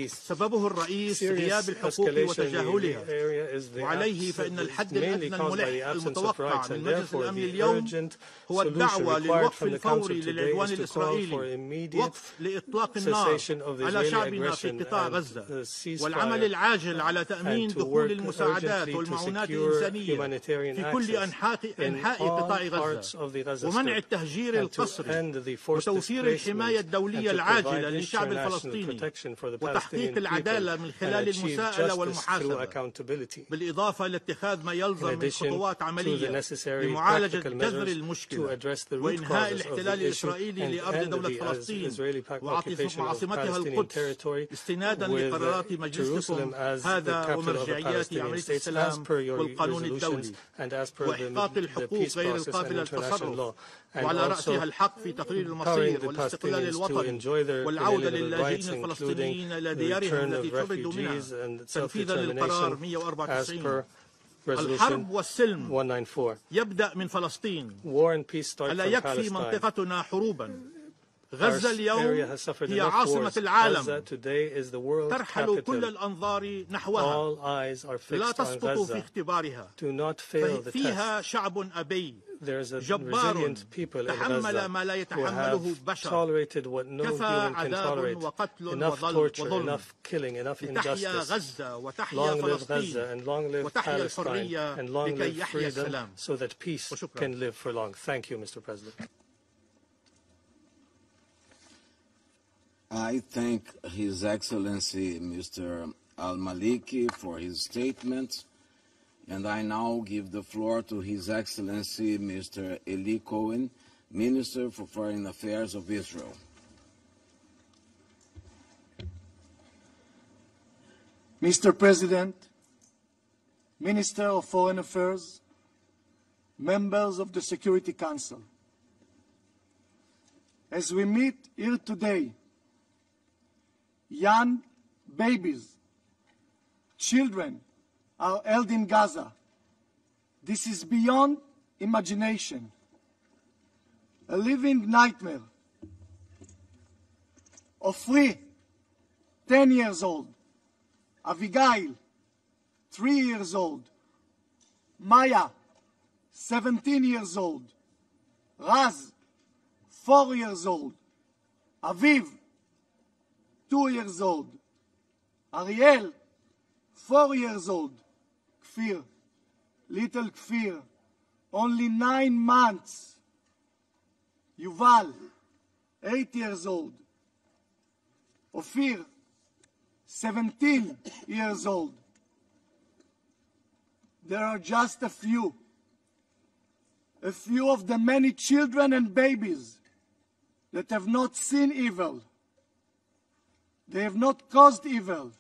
سببه الرئيس غياب الحقوق وتجاهلها، وعليه فإن الحد الأدنى الملح المتوقع من مجلس الأمن اليوم هو الدعوة للوقف الفوري للعدوان الإسرائيلي، وقف لإطلاق النار على شعبنا في قطاع غزة، والعمل العاجل على تأمين دخول المساعدات والمعونات الإنسانية في كل أنحاء قطاع غزة، ومنع التهجير القسري، وتوفير الحماية الدولية العاجلة للشعب الفلسطيني، وتحقيق العدالة من خلال المساءلة والمحاسبة، بالإضافة لاتخاذ ما يلزم من خطوات عملية لمعالجة جذر المشكلة وإنهاء الاحتلال الإسرائيلي لأرض دولة فلسطين وعاصمتها القدس استنادا لقرارات مجلسكم هذا ومرجعيات عملية السلام والقانون الدولي، وإحقاق الحقوق غير القابلة للتصرف، وعلى رأسها الحق في تقرير المصير والاستقلال الوطني والعودة للاجئين الفلسطينيين إلى ديارهم التي طردوا منها تنفيذا للقرار 194. الحرب والسلم يبدأ من فلسطين، ألا يكفي منطقتنا حروبا؟ غزة اليوم هي عاصمة العالم، ترحل كل الأنظار نحوها، لا تسقط في اختبارها، فيها شعب أبي جبار تحمل ما لا يتحمله بشر، كفى عذاب وقتل وظلم، لتحيا غزة وتحيا فلسطين وتحيا الحرية لكي يحيا السلام. وشكرا. I thank His Excellency Mr. Al-Maliki for his statement, and I now give the floor to His Excellency Mr. Eli Cohen, Minister for Foreign Affairs of Israel. Mr. President, Minister of Foreign Affairs, members of the Security Council, as we meet here today, young babies, children are held in Gaza. This is beyond imagination, a living nightmare. Ofri, 10 years old, Avigail, 3 years old, Maya, 17 years old, Raz, 4 years old, Aviv, 2 years old, Ariel, 4 years old, Kfir, little Kfir, only 9 months, Yuval, 8 years old, Ofir, 17 years old. There are just a few of the many children and babies that have not seen evil. They have not caused evil,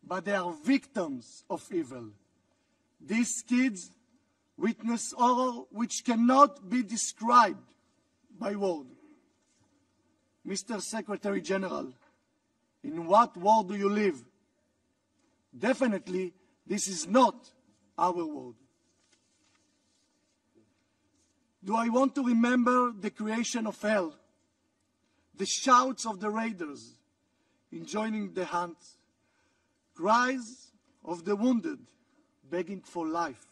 but they are victims of evil. These kids witness horror which cannot be described by words. Mr. Secretary General, in what world do you live? Definitely, this is not our world. Do I want to remember the creation of hell, the shouts of the raiders in joining the hunt, cries of the wounded begging for life,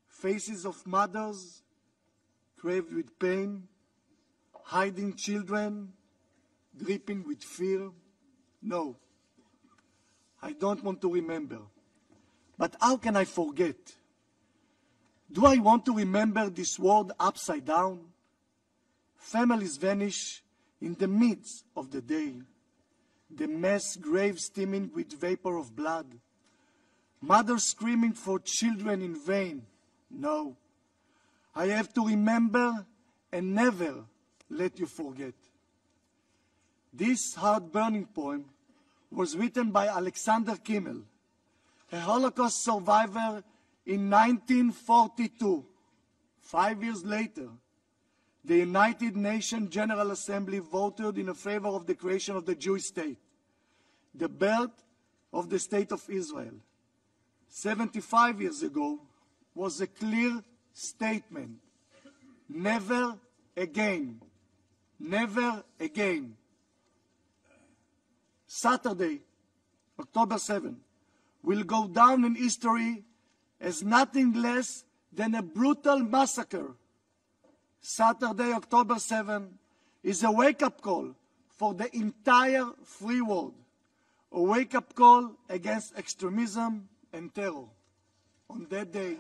faces of mothers craved with pain, hiding children, dripping with fear? No, I don't want to remember. But how can I forget? Do I want to remember this world upside down? Families vanish in the midst of the day. The mass grave steaming with vapor of blood. Mothers screaming for children in vain. No, I have to remember and never let you forget. This heart-burning poem was written by Alexander Kimmel, a Holocaust survivor in 1942. 5 years later, the United Nations General Assembly voted in favor of the creation of the Jewish state, the birth of the State of Israel. 75 years ago was a clear statement: never again, never again. Saturday, October 7, will go down in history as nothing less than a brutal massacre. Saturday, October 7, is a wake-up call for the entire free world, a wake-up call against extremism and terror. On that day,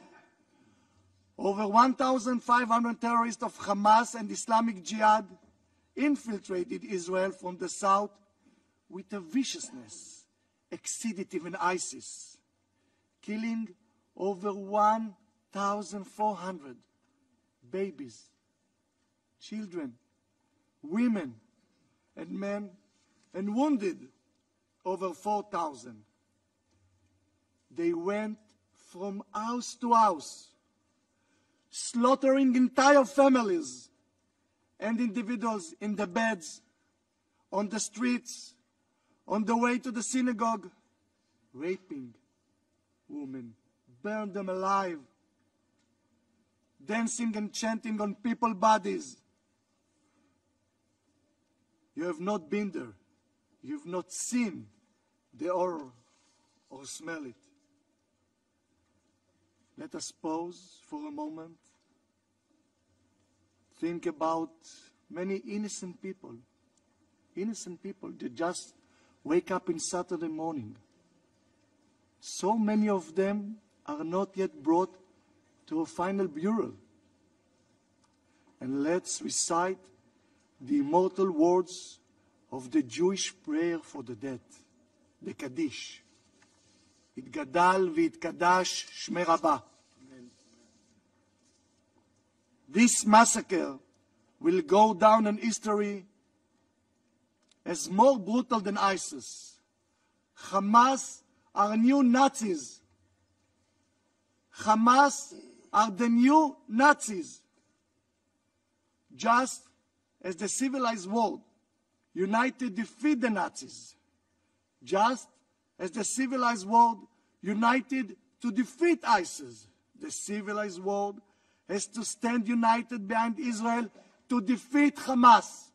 over 1,500 terrorists of Hamas and Islamic Jihad infiltrated Israel from the south with a viciousness exceeded even ISIS, killing over 1,400 babies, children, women, and men, and wounded over 4,000. They went from house to house, slaughtering entire families and individuals in the beds, on the streets, on the way to the synagogue, raping women, burned them alive, dancing and chanting on people's bodies. You have not been there. You've not seen the horror or smell it. Let us pause for a moment. Think about many innocent people that just wake up in Saturday morning. So many of them are not yet brought to a final burial. And let's recite the immortal words of the Jewish prayer for the dead, the Kaddish. Itgadal v'yitkadash shmei Rabbah. This massacre will go down in history as more brutal than ISIS. Hamas are new Nazis. Hamas are the new Nazis. Just as the civilized world united defeat the Nazis, just as the civilized world united to defeat ISIS, the civilized world has to stand united behind Israel to defeat Hamas.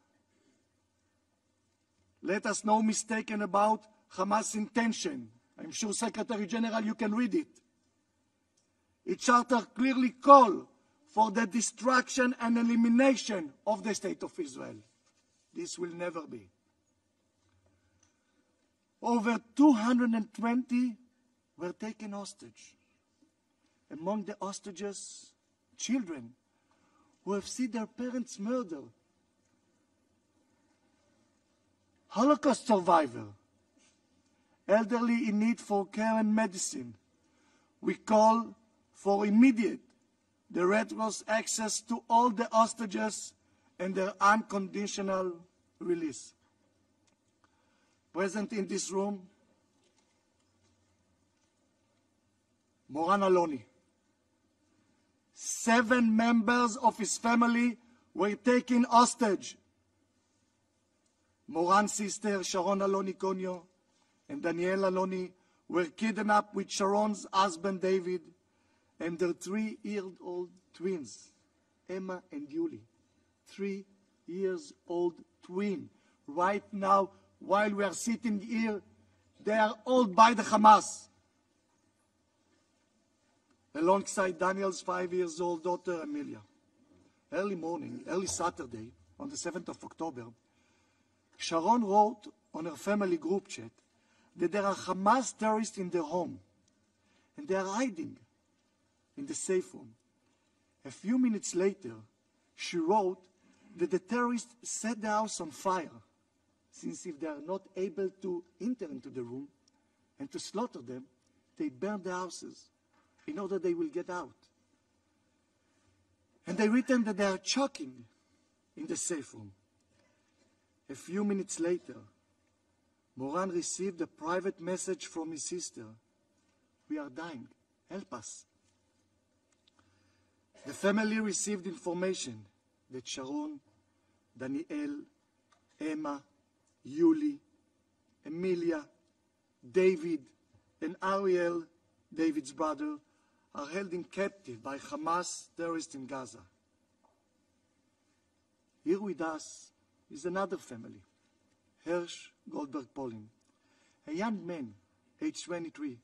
Let us not mistaken about Hamas' intention. I'm sure, Secretary General, you can read it. Its charter clearly calls for the destruction and elimination of the State of Israel. This will never be. Over 220 were taken hostage. Among the hostages, children who have seen their parents murdered. Holocaust survivor, elderly in need for care and medicine. We call for immediate the Red Cross access to all the hostages and their unconditional release. Present in this room, Moran Aloni. 7 members of his family were taken hostage. Moran's sister, Sharon Aloni Konyo, and Danielle Aloni were kidnapped with Sharon's husband, David, and their 3-year-old twins, Emma and Yuli. 3-year-old twin. Right now, while we are sitting here, they are owned by the Hamas. Alongside Daniel's 5-year-old daughter, Amelia. Early morning, early Saturday, on the 7th of October, Sharon wrote on her family group chat that there are Hamas terrorists in their home, and they are hiding in the safe room. A few minutes later, she wrote that the terrorists set the house on fire, since if they are not able to enter into the room and to slaughter them, they burn the houses in order they will get out. And they written that they are choking in the safe room. A few minutes later, Moran received a private message from his sister. We are dying. Help us. The family received information that Sharon, Daniel, Emma, Yuli, Emilia, David, and Ariel, David's brother, are held in captive by Hamas terrorists in Gaza. Here with us is another family, Hersh Goldberg-Polin, a young man, age 23,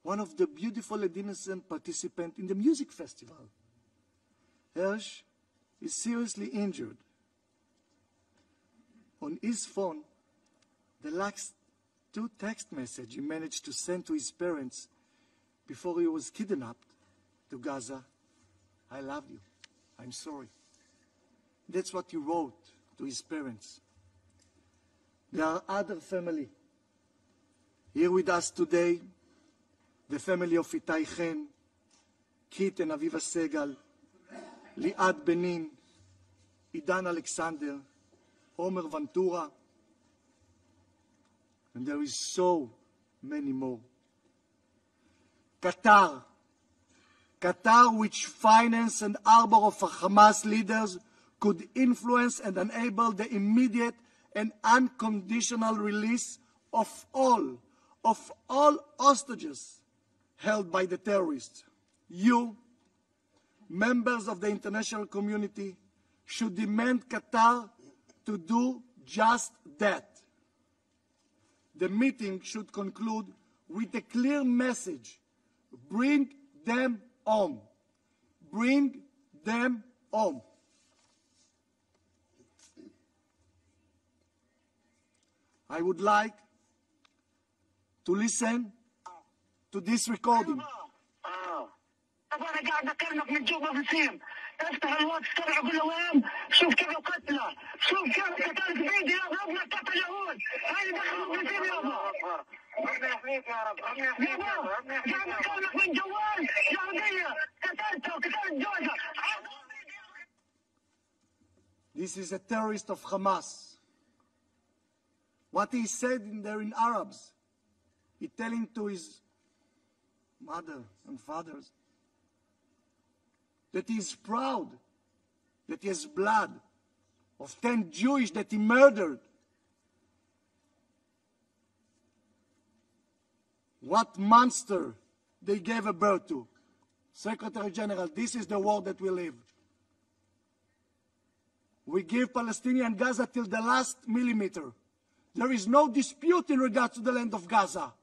one of the beautiful and innocent participants in the music festival. Hersh is seriously injured. On his phone, the last 2 text messages he managed to send to his parents before he was kidnapped to Gaza. I love you. I'm sorry. That's what he wrote to his parents. There are other family here with us today, the family of Itai Chen, Kit and Aviva Segal, Liad Benin, Idan Alexander, Omer Ventura, and there is so many more. Qatar, which financed and harbor of Hamas leaders, could influence and enable the immediate and unconditional release of all hostages held by the terrorists. You, members of the international community, should demand Qatar to do just that. The meeting should conclude with a clear message: bring them home. Bring them home. I would like to listen to this recording. طب انا قاعد اكلمك من جوا بسيم، افتح الواتس تبع قول له وين، شوف كيف قتله، شوف كيف قتلت فيديو ضربنا قتل اليهود، هاي دخلوا بسيم يابا. ربنا يحميك يا رب، ربنا يحميك يا رب. قاعد اكلمك من جوال يهوديه، قتلته وقتلت جوزها. This is a terrorist of Hamas. What he said there in Arabs, he's telling to his mother and fathers that he is proud that he has blood of 10 Jewish that he murdered. What monster they gave a birth to. Secretary General, this is the world that we live. We give Palestinian Gaza till the last millimeter. There is no dispute in regards to the land of Gaza.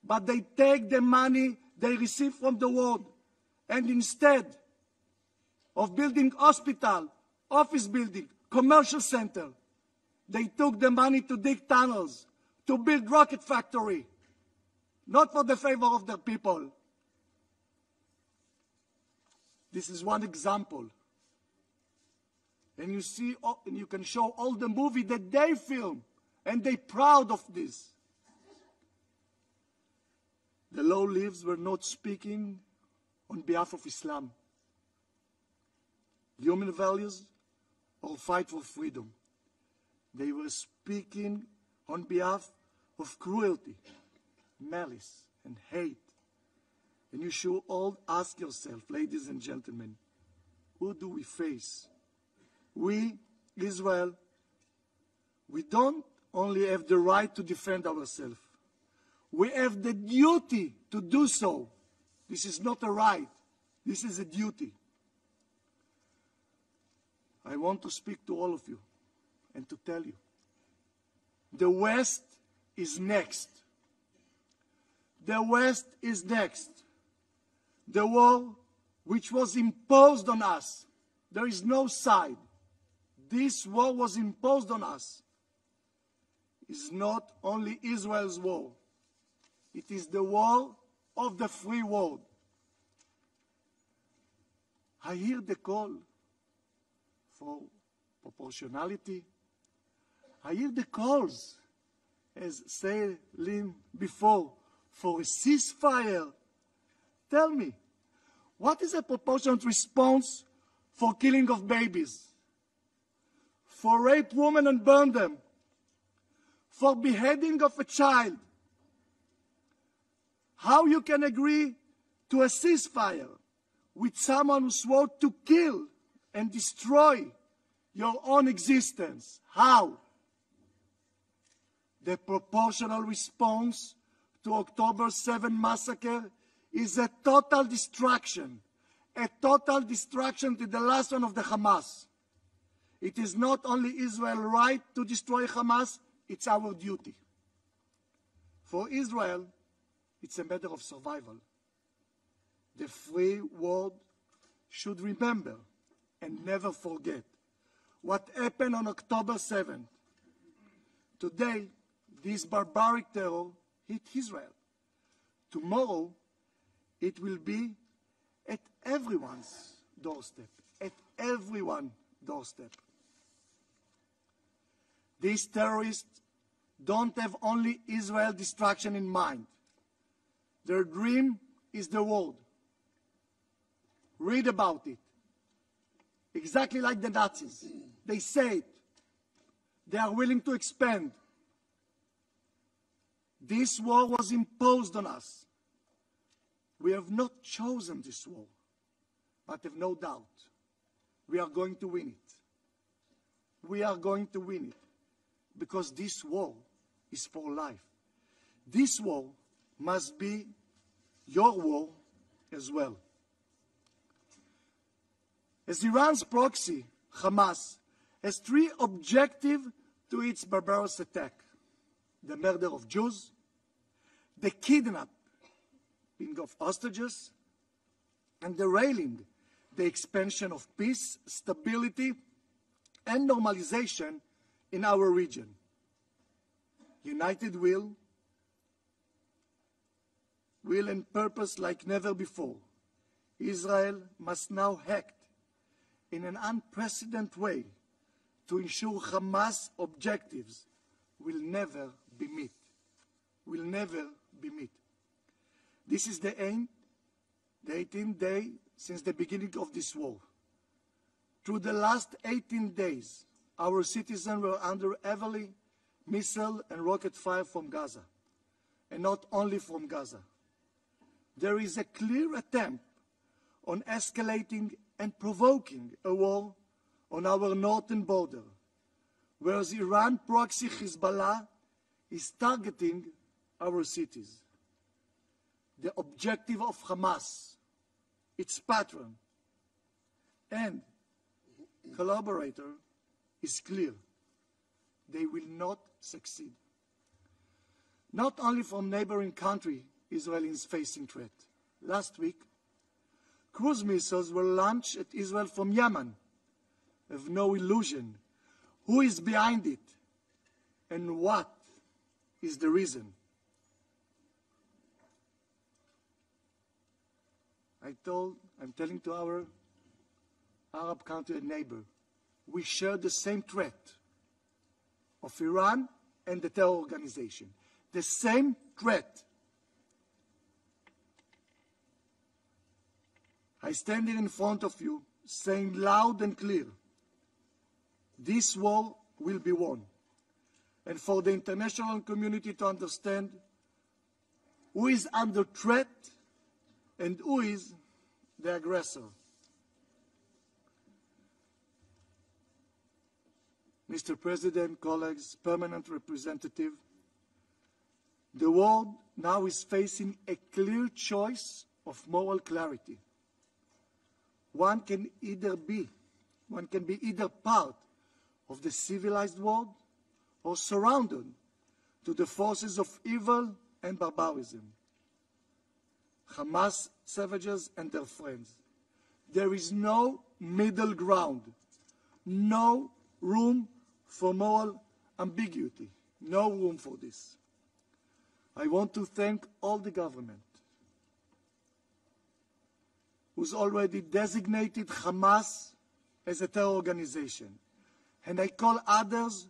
But they take the money they receive from the world, and instead of building hospital, office building, commercial center, they took the money to dig tunnels, to build rocket factory, not for the favor of the people. This is one example. And you see, and you can show all the movie that they film, and they're proud of this. The low lives were not speaking on behalf of Islam, human values, or fight for freedom. They were speaking on behalf of cruelty, malice, and hate. And you should all ask yourself, ladies and gentlemen, who do we face? We, Israel, we don't only have the right to defend ourselves. We have the duty to do so. This is not a right. This is a duty. I want to speak to all of you and to tell you, the West is next. The West is next. The war which was imposed on us, there is no side. This war was imposed on us. It's not only Israel's war. It is the war of the free world. I hear the call for proportionality. I hear the calls, as said Lynn before, for a ceasefire. Tell me, what is a proportionate response for killing of babies? for rape women and burn them, for beheading of a child. How you can agree to a ceasefire with someone who swore to kill and destroy your own existence? How? The proportional response to October 7 massacre is a total destruction to the last one of the Hamas. It is not only Israel's right to destroy Hamas, it's our duty. For Israel, it's a matter of survival. The free world should remember and never forget what happened on October 7th. Today, this barbaric terror hit Israel. Tomorrow, it will be at everyone's doorstep, at everyone's doorstep. These terrorists don't have only Israel destruction in mind. Their dream is the world. Read about it. Exactly like the Nazis. They say it. They are willing to expand. This war was imposed on us. We have not chosen this war, but have no doubt we are going to win it. We are going to win it because this war is for life. This war must be your war as well. As Iran's proxy, Hamas, has three objectives to its barbarous attack: the murder of Jews, the kidnapping of hostages, and derailing the expansion of peace, stability, and normalization in our region. United will and purpose like never before. Israel must now act in an unprecedented way to ensure Hamas objectives will never be met. Will never be met. This is the aim, the 18th day since the beginning of this war. Through the last 18 days, our citizens were under heavily missile and rocket fire from Gaza, and not only from Gaza. There is a clear attempt on escalating and provoking a war on our northern border, whereas Iran proxy Hezbollah is targeting our cities. The objective of Hamas, its patron and collaborator is clear. They will not succeed. Not only from neighboring country, Israel is facing threat. Last week, cruise missiles were launched at Israel from Yemen. Have no illusion who is behind it and what is the reason. I'm telling to our Arab country and neighbor, we share the same threat of Iran and the terror organization. The same threat. I stand here in front of you saying loud and clear, this war will be won. And for the international community to understand who is under threat and who is the aggressor. Mr. President, colleagues, permanent representative, the world now is facing a clear choice of moral clarity. One can be either part of the civilized world or surrounded to the forces of evil and barbarism. Hamas savages and their friends. There is no middle ground, no room for moral ambiguity, no room for this. I want to thank all the government who's already designated Hamas as a terror organization, and I call others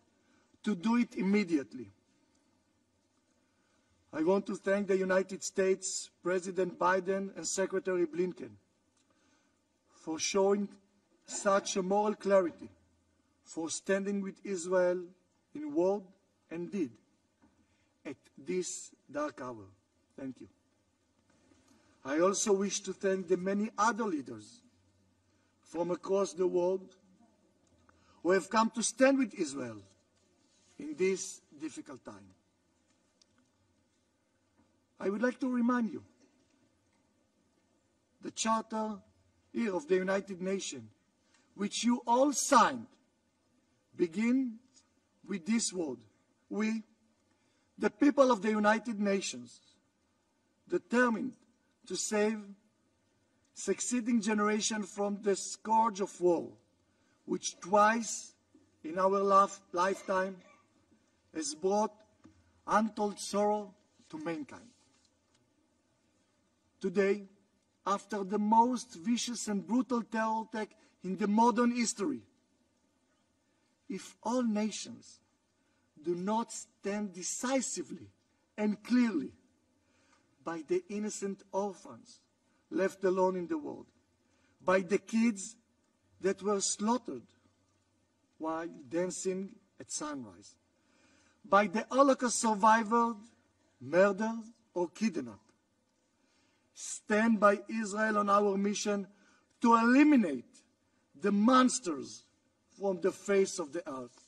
to do it immediately. I want to thank the United States, President Biden and Secretary Blinken for showing such a moral clarity, for standing with Israel in word and deed at this dark hour. Thank you. I also wish to thank the many other leaders from across the world who have come to stand with Israel in this difficult time. I would like to remind you, the Charter here of the United Nations, which you all signed, begins with this word: we, the people of the United Nations, determined to save succeeding generations from the scourge of war, which twice in our lifetime has brought untold sorrow to mankind. Today, after the most vicious and brutal terror attack in the modern history, if all nations do not stand decisively and clearly by the innocent orphans left alone in the world, by the kids that were slaughtered while dancing at sunrise, by the Holocaust survivors murdered or kidnapped, stand by Israel on our mission to eliminate the monsters from the face of the earth.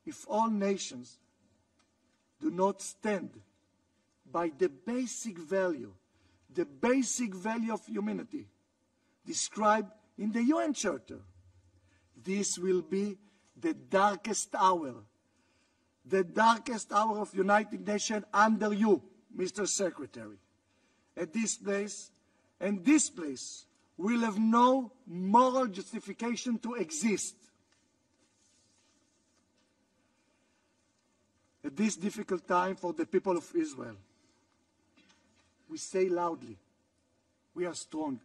If all nations do not stand by the basic value of humanity described in the UN Charter, this will be the darkest hour of United Nations under you, Mr. Secretary. At this place, will have no moral justification to exist. At this difficult time for the people of Israel, we say loudly, we are strong.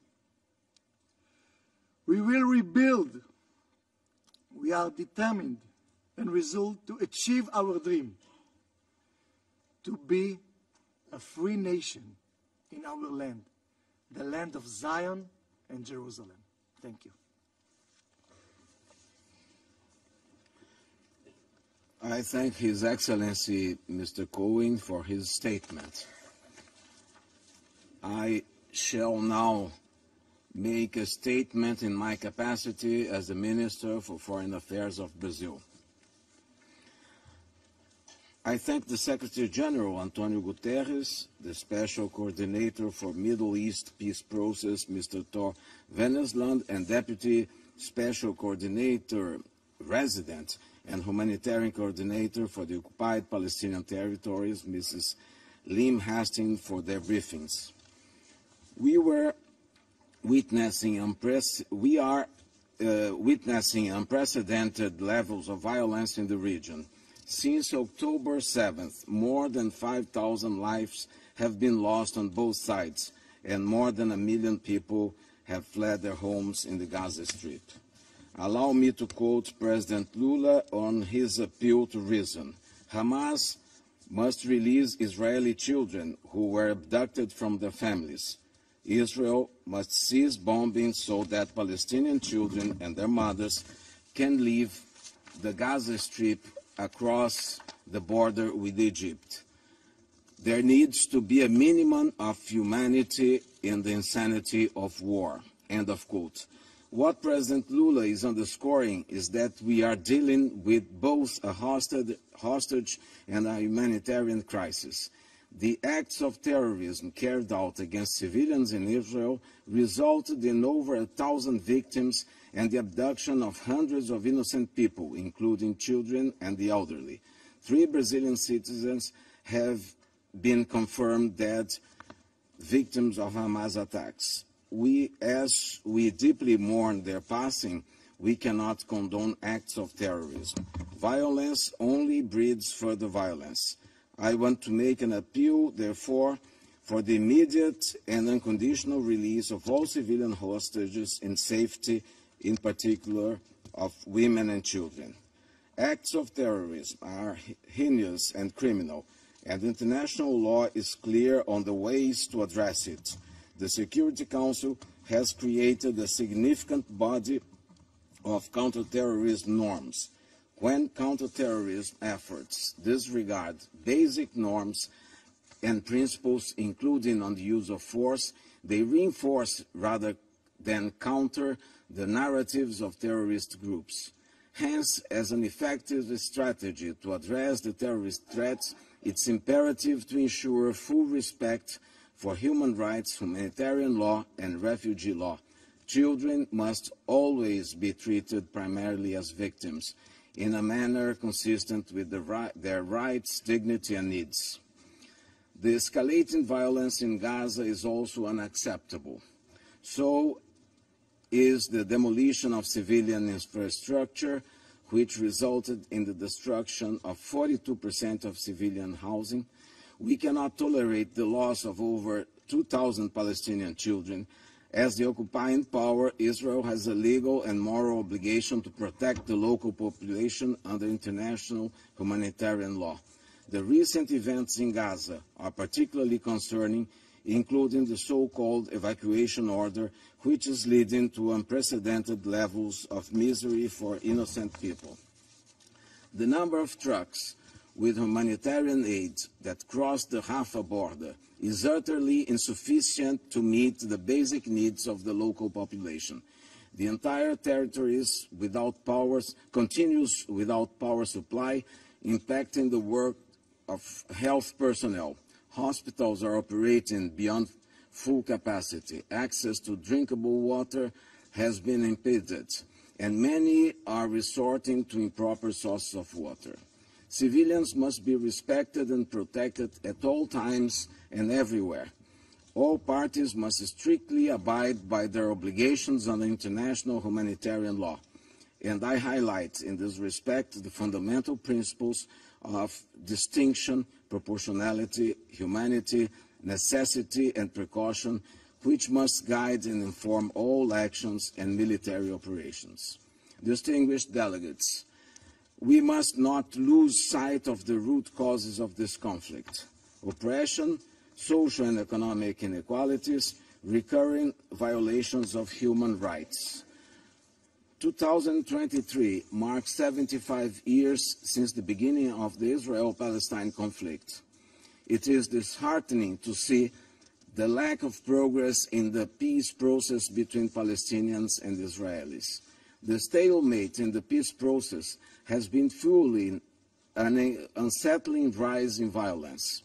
We will rebuild. We are determined and resolved to achieve our dream, to be a free nation in our land, the land of Zion and Jerusalem. Thank you. I thank His Excellency Mr. Cohen for his statement. I shall now make a statement in my capacity as the Minister for Foreign Affairs of Brazil. I thank the Secretary General Antonio Guterres, the Special Coordinator for Middle East Peace Process, Mr. Thor Vennesland, and Deputy Special Coordinator Resident and Humanitarian Coordinator for the Occupied Palestinian Territories, Mrs. Lim Hastings, for their briefings. We are witnessing unprecedented levels of violence in the region. Since October 7th, more than 5,000 lives have been lost on both sides, and more than 1 million people have fled their homes in the Gaza Strip. Allow me to quote President Lula on his appeal to reason. Hamas must release Israeli children who were abducted from their families. Israel must cease bombing so that Palestinian children and their mothers can leave the Gaza Strip across the border with Egypt. There needs to be a minimum of humanity in the insanity of war. End of quote. What President Lula is underscoring is that we are dealing with both a hostage and a humanitarian crisis. The acts of terrorism carried out against civilians in Israel resulted in over 1,000 victims and the abduction of hundreds of innocent people, including children and the elderly. 3 Brazilian citizens have been confirmed dead, victims of Hamas attacks. As we deeply mourn their passing, we cannot condone acts of terrorism. Violence only breeds further violence. I want to make an appeal, therefore, for the immediate and unconditional release of all civilian hostages in safety, in particular of women and children. Acts of terrorism are heinous and criminal, and international law is clear on the ways to address it. The Security Council has created a significant body of counterterrorism norms. When counterterrorism efforts disregard basic norms and principles, including on the use of force, they reinforce rather than counter the narratives of terrorist groups. Hence, as an effective strategy to address the terrorist threats, it's imperative to ensure full respect for human rights, humanitarian law, and refugee law. Children must always be treated primarily as victims, in a manner consistent with their rights, dignity, and needs. The escalating violence in Gaza is also unacceptable. So is the demolition of civilian infrastructure, which resulted in the destruction of 42% of civilian housing. We cannot tolerate the loss of over 2,000 Palestinian children. As the occupying power, Israel has a legal and moral obligation to protect the local population under international humanitarian law. The recent events in Gaza are particularly concerning, including the so-called evacuation order, which is leading to unprecedented levels of misery for innocent people. The number of trucks with humanitarian aid that cross the Rafah border is utterly insufficient to meet the basic needs of the local population. The entire territory continues without power supply, impacting the work of health personnel. Hospitals are operating beyond full capacity. Access to drinkable water has been impeded, and many are resorting to improper sources of water. Civilians must be respected and protected at all times and everywhere. All parties must strictly abide by their obligations under international humanitarian law. And I highlight in this respect the fundamental principles of distinction, proportionality, humanity, necessity, and precaution, which must guide and inform all actions and military operations. Distinguished delegates, we must not lose sight of the root causes of this conflict: oppression, social and economic inequalities, recurring violations of human rights. 2023 marks 75 years since the beginning of the Israel-Palestine conflict. It is disheartening to see the lack of progress in the peace process between Palestinians and Israelis. The stalemate in the peace process has been fueling an unsettling rise in violence.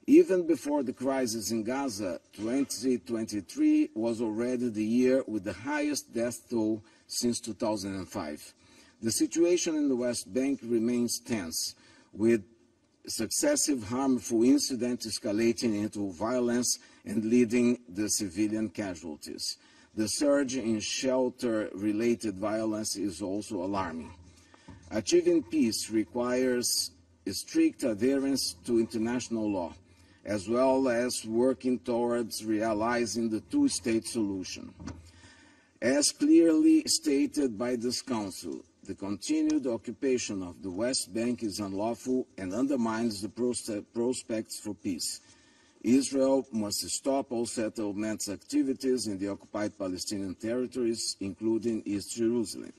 Even before the crisis in Gaza, 2023 was already the year with the highest death toll since 2005. The situation in the West Bank remains tense, with successive harmful incidents escalating into violence and leading to civilian casualties. The surge in shelter-related violence is also alarming. Achieving peace requires strict adherence to international law, as well as working towards realizing the two-state solution. As clearly stated by this Council, the continued occupation of the West Bank is unlawful and undermines the prospects for peace. Israel must stop all settlement activities in the occupied Palestinian territories, including East Jerusalem.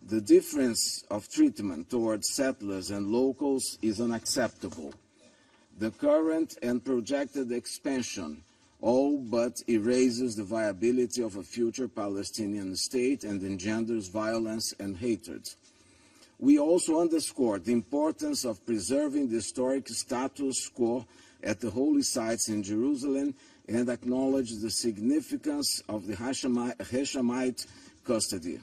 The difference of treatment towards settlers and locals is unacceptable. The current and projected expansion all but erases the viability of a future Palestinian state and engenders violence and hatred. We also underscore the importance of preserving the historic status quo at the holy sites in Jerusalem and acknowledge the significance of the Hashemite custody.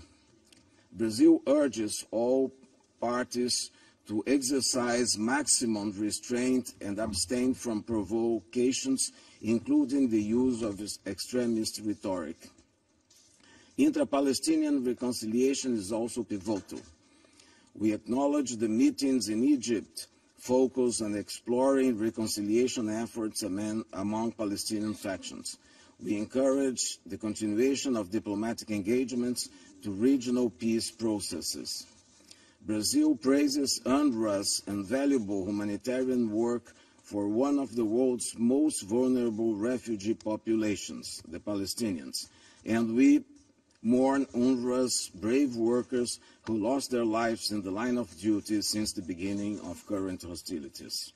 Brazil urges all parties to exercise maximum restraint and abstain from provocations, including the use of extremist rhetoric. Intra-Palestinian reconciliation is also pivotal. We acknowledge the meetings in Egypt focus on exploring reconciliation efforts among Palestinian factions. We encourage the continuation of diplomatic engagements to regional peace processes. Brazil praises UNRWA's invaluable humanitarian work for one of the world's most vulnerable refugee populations, the Palestinians, and we mourn UNRWA's brave workers who lost their lives in the line of duty since the beginning of current hostilities.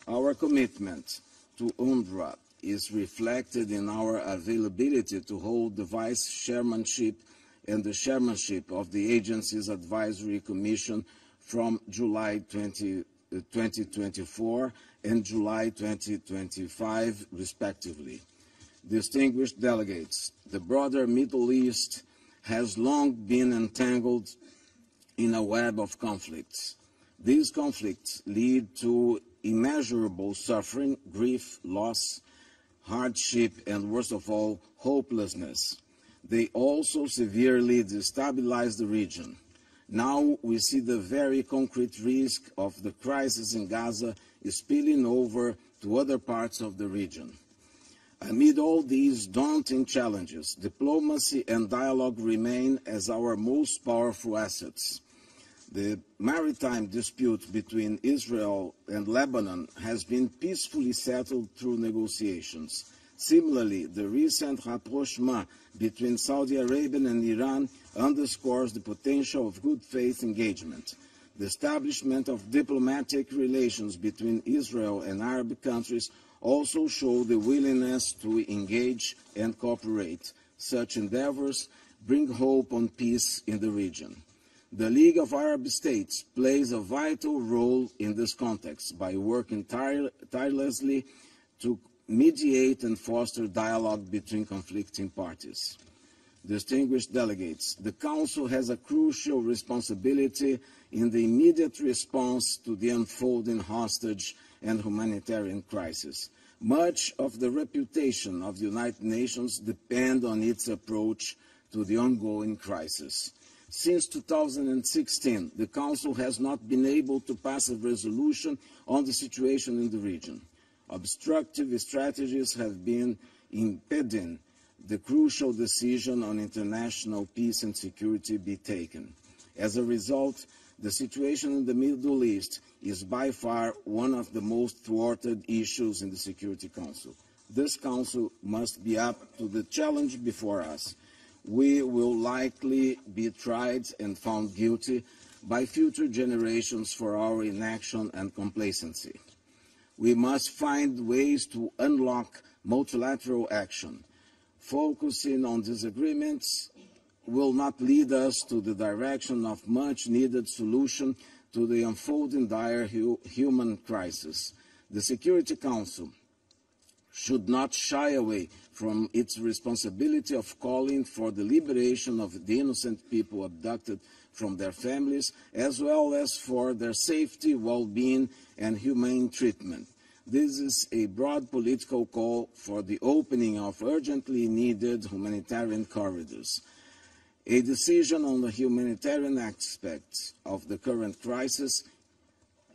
Our commitment to UNRWA is reflected in our availability to hold the vice chairmanship and the chairmanship of the agency's advisory commission from July 2024 and July 2025, respectively. Distinguished delegates, the broader Middle East has long been entangled in a web of conflicts. These conflicts lead to immeasurable suffering, grief, loss, hardship, and worst of all, hopelessness. They also severely destabilize the region. Now we see the very concrete risk of the crisis in Gaza spilling over to other parts of the region. Amid all these daunting challenges, diplomacy and dialogue remain as our most powerful assets. The maritime dispute between Israel and Lebanon has been peacefully settled through negotiations. Similarly, the recent rapprochement between Saudi Arabia and Iran underscores the potential of good faith engagement. The establishment of diplomatic relations between Israel and Arab countries also show the willingness to engage and cooperate. Such endeavors bring hope on peace in the region. The League of Arab States plays a vital role in this context by working tirelessly to mediate and foster dialogue between conflicting parties. Distinguished delegates, the Council has a crucial responsibility in the immediate response to the unfolding hostage and humanitarian crisis. Much of the reputation of the United Nations depends on its approach to the ongoing crisis. Since 2016, the Council has not been able to pass a resolution on the situation in the region. Obstructive strategies have been impeding the crucial decision on international peace and security be taken. As a result, the situation in the Middle East is by far one of the most thwarted issues in the Security Council. This Council must be up to the challenge before us. We will likely be tried and found guilty by future generations for our inaction and complacency. We must find ways to unlock multilateral action. Focusing on disagreements will not lead us to the direction of much-needed solution to the unfolding dire human crisis. The Security Council should not shy away from its responsibility of calling for the liberation of the innocent people abducted from their families, as well as for their safety, well-being, and humane treatment. This is a broad political call for the opening of urgently needed humanitarian corridors. A decision on the humanitarian aspects of the current crisis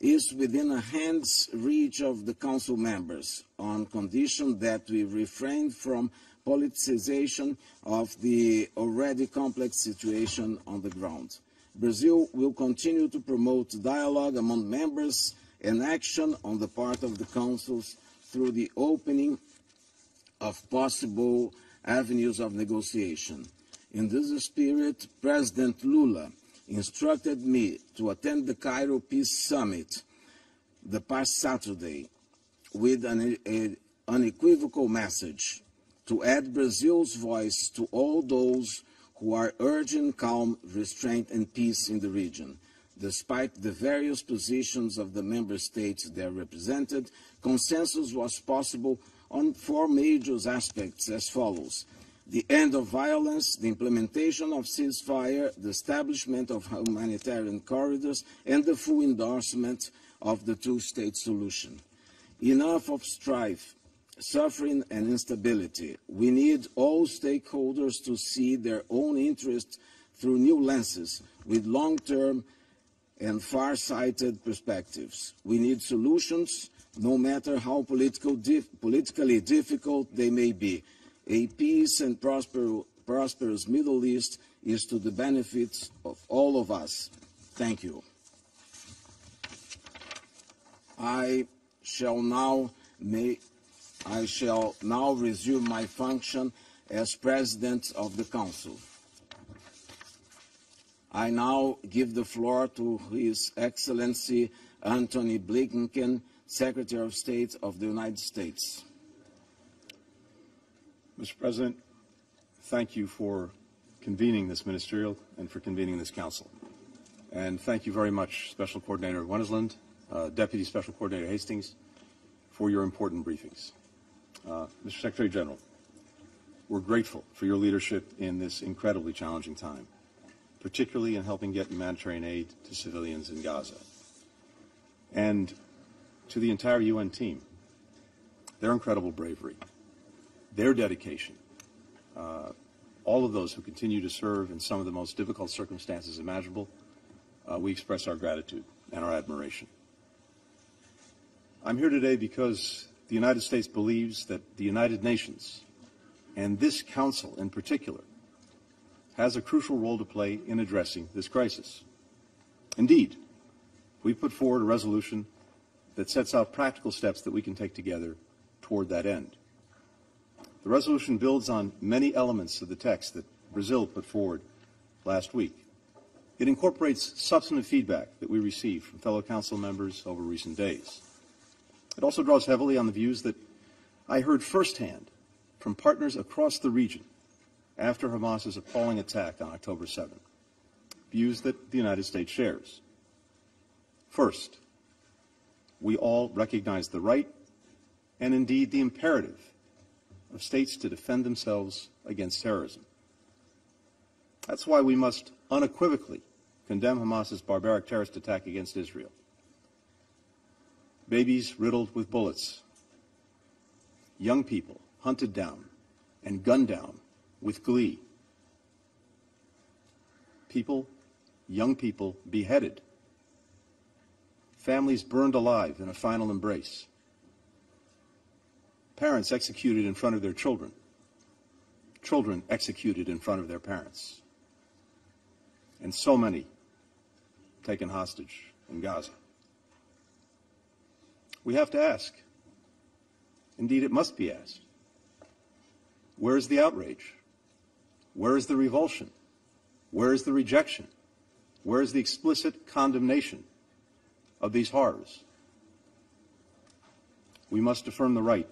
is within a hand's reach of the Council members, on condition that we refrain from politicization of the already complex situation on the ground. Brazil will continue to promote dialogue among members and action on the part of the Councils through the opening of possible avenues of negotiation. In this spirit, President Lula instructed me to attend the Cairo Peace Summit the past Saturday with an unequivocal message to add Brazil's voice to all those who are urging calm, restraint, and peace in the region. Despite the various positions of the member states there represented, consensus was possible on four major aspects as follows: the end of violence, the implementation of ceasefire, the establishment of humanitarian corridors, and the full endorsement of the two-state solution. Enough of strife, suffering, and instability. We need all stakeholders to see their own interests through new lenses with long-term and far-sighted perspectives. We need solutions, no matter how politically difficult they may be. A peace and prosperous Middle East is to the benefit of all of us. Thank you. I shall now resume my function as President of the Council. I now give the floor to His Excellency Antony Blinken, Secretary of State of the United States. Mr. President, thank you for convening this ministerial and for convening this council. And thank you very much, Special Coordinator Wennesland, Deputy Special Coordinator Hastings, for your important briefings. Mr. Secretary General, we're grateful for your leadership in this incredibly challenging time, particularly in helping get humanitarian aid to civilians in Gaza. And to the entire UN team, their incredible bravery, their dedication, all of those who continue to serve in some of the most difficult circumstances imaginable, we express our gratitude and our admiration. I'm here today because the United States believes that the United Nations, and this Council in particular, has a crucial role to play in addressing this crisis. Indeed, we put forward a resolution that sets out practical steps that we can take together toward that end. The resolution builds on many elements of the text that Brazil put forward last week. It incorporates substantive feedback that we received from fellow Council members over recent days. It also draws heavily on the views that I heard firsthand from partners across the region after Hamas's appalling attack on October 7th, views that the United States shares. First, we all recognize the right and indeed the imperative of states to defend themselves against terrorism. That's why we must unequivocally condemn Hamas's barbaric terrorist attack against Israel. Babies riddled with bullets, young people hunted down and gunned down with glee, young people beheaded, families burned alive in a final embrace, parents executed in front of their children, children executed in front of their parents, and so many taken hostage in Gaza. We have to ask, indeed it must be asked, where is the outrage? Where is the revulsion? Where is the rejection? Where is the explicit condemnation of these horrors? We must affirm the right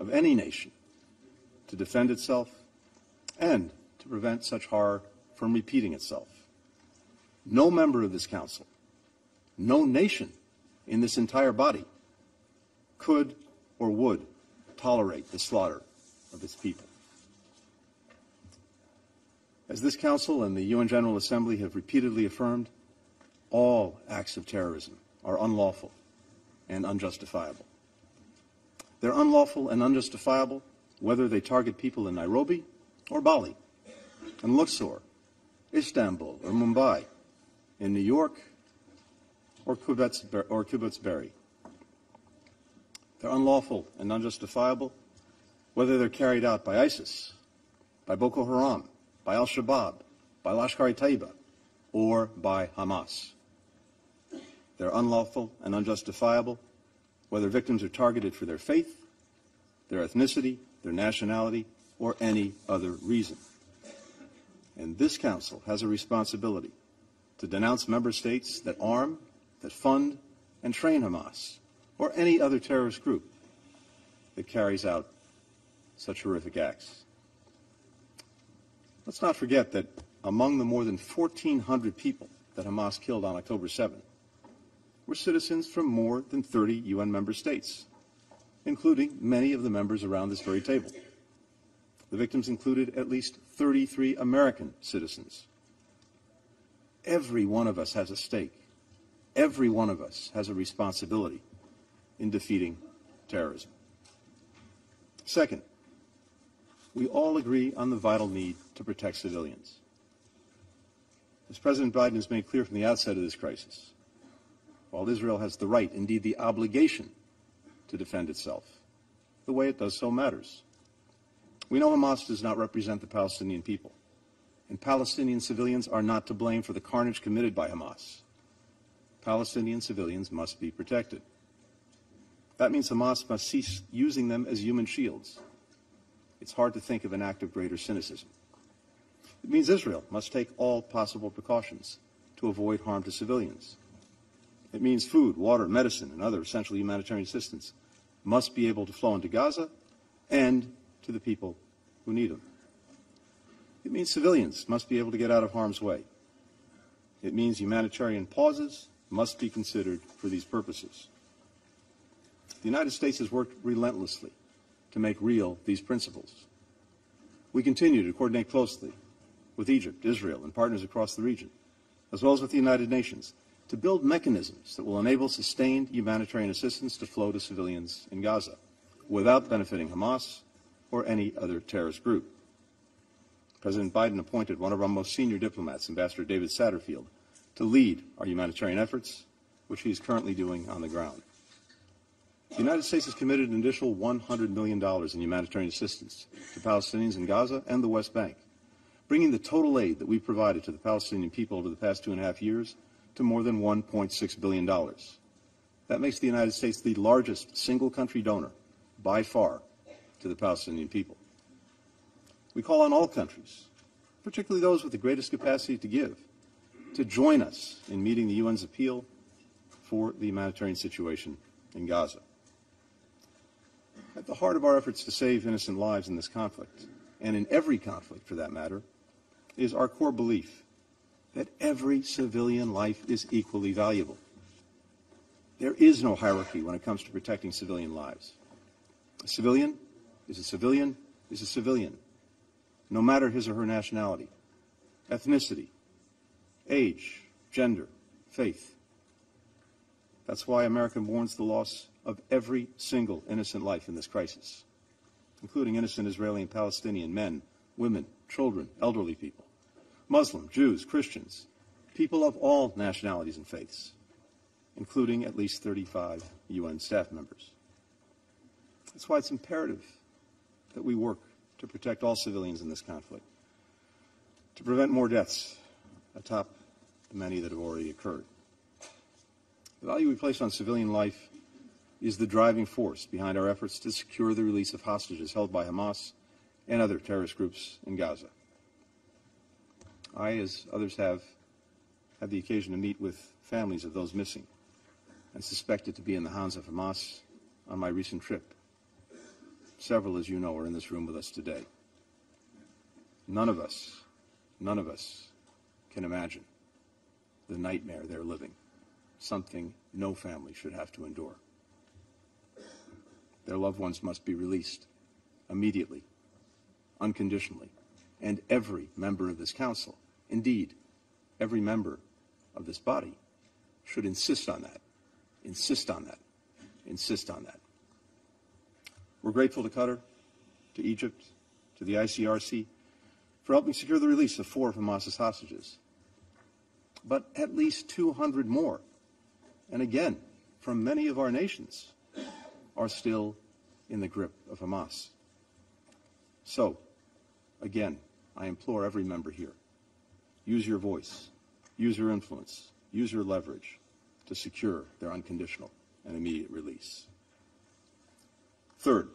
of any nation to defend itself and to prevent such horror from repeating itself. No member of this Council, no nation in this entire body could or would tolerate the slaughter of its people. As this Council and the UN General Assembly have repeatedly affirmed, all acts of terrorism are unlawful and unjustifiable. They're unlawful and unjustifiable whether they target people in Nairobi or Bali, in Luxor, Istanbul or Mumbai, in New York or Kibbutz Berry. They're unlawful and unjustifiable whether they're carried out by ISIS, by Boko Haram, by Al-Shabaab, by Lashkar-e-Taiba, or by Hamas. They're unlawful and unjustifiable whether victims are targeted for their faith, their ethnicity, their nationality, or any other reason. And this Council has a responsibility to denounce member states that arm, that fund, and train Hamas, or any other terrorist group that carries out such horrific acts. Let's not forget that among the more than 1,400 people that Hamas killed on October 7th were citizens from more than 30 UN member states, including many of the members around this very table. The victims included at least 33 American citizens. Every one of us has a stake. Every one of us has a responsibility in defeating terrorism. Second, we all agree on the vital need to protect civilians. As President Biden has made clear from the outset of this crisis, while Israel has the right, indeed the obligation, to defend itself, the way it does so matters. We know Hamas does not represent the Palestinian people, and Palestinian civilians are not to blame for the carnage committed by Hamas. Palestinian civilians must be protected. That means Hamas must cease using them as human shields. It's hard to think of an act of greater cynicism. It means Israel must take all possible precautions to avoid harm to civilians. It means food, water, medicine, and other essential humanitarian assistance must be able to flow into Gaza and to the people who need them. It means civilians must be able to get out of harm's way. It means humanitarian pauses must be considered for these purposes. The United States has worked relentlessly to make real these principles. We continue to coordinate closely with Egypt, Israel, and partners across the region, as well as with the United Nations, to build mechanisms that will enable sustained humanitarian assistance to flow to civilians in Gaza without benefiting Hamas or any other terrorist group. President Biden appointed one of our most senior diplomats, Ambassador David Satterfield, to lead our humanitarian efforts, which he is currently doing on the ground. The United States has committed an additional $100 million in humanitarian assistance to Palestinians in Gaza and the West Bank, bringing the total aid that we've provided to the Palestinian people over the past 2.5 years to more than $1.6 billion. That makes the United States the largest single-country donor, by far, to the Palestinian people. We call on all countries, particularly those with the greatest capacity to give, to join us in meeting the UN's appeal for the humanitarian situation in Gaza. At the heart of our efforts to save innocent lives in this conflict, and in every conflict for that matter, is our core belief that every civilian life is equally valuable. There is no hierarchy when it comes to protecting civilian lives. A civilian is a civilian is a civilian, no matter his or her nationality, ethnicity, age, gender, faith. That's why America mourns the loss of every single innocent life in this crisis, including innocent Israeli and Palestinian men, women, children, elderly people, Muslim, Jews, Christians, people of all nationalities and faiths, including at least 35 UN staff members. That's why it's imperative that we work to protect all civilians in this conflict, to prevent more deaths atop the many that have already occurred. The value we place on civilian life is the driving force behind our efforts to secure the release of hostages held by Hamas and other terrorist groups in Gaza. I, as others have, had the occasion to meet with families of those missing and suspected to be in the hands of Hamas on my recent trip. Several, as you know, are in this room with us today. None of us can imagine the nightmare they're living, something no family should have to endure. Their loved ones must be released immediately, unconditionally, and every member of this council, indeed, every member of this body, should insist on that, insist on that, insist on that. We're grateful to Qatar, to Egypt, to the ICRC for helping secure the release of 4 of Hamas's hostages. But at least 200 more, and again, from many of our nations, are still in the grip of Hamas. So, again, I implore every member here, use your voice, use your influence, use your leverage to secure their unconditional and immediate release. Third,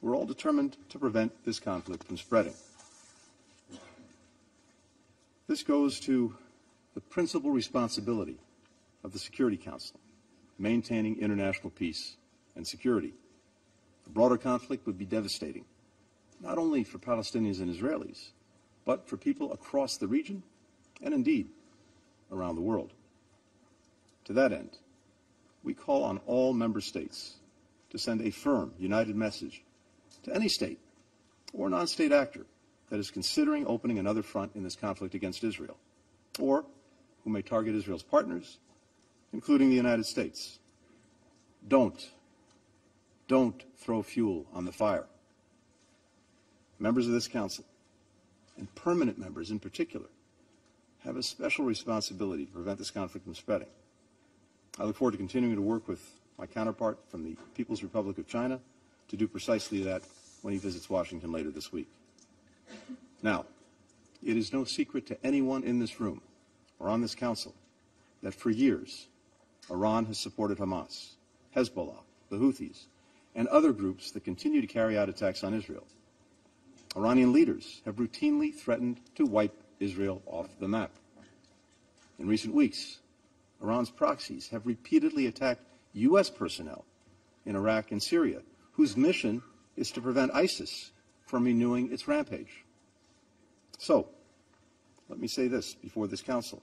we're all determined to prevent this conflict from spreading. This goes to the principal responsibility of the Security Council, maintaining international peace and security. A broader conflict would be devastating, not only for Palestinians and Israelis, but for people across the region and indeed around the world. To that end, we call on all member states to send a firm, united message to any state or non-state actor that is considering opening another front in this conflict against Israel, or who may target Israel's partners, including the United States. Don't throw fuel on the fire. Members of this council, and permanent members in particular, have a special responsibility to prevent this conflict from spreading. I look forward to continuing to work with my counterpart from the People's Republic of China to do precisely that when he visits Washington later this week. Now, it is no secret to anyone in this room or on this council that for years, Iran has supported Hamas, Hezbollah, the Houthis, and other groups that continue to carry out attacks on Israel. Iranian leaders have routinely threatened to wipe Israel off the map. In recent weeks, Iran's proxies have repeatedly attacked U.S. personnel in Iraq and Syria, whose mission is to prevent ISIS from renewing its rampage. So, let me say this before this Council,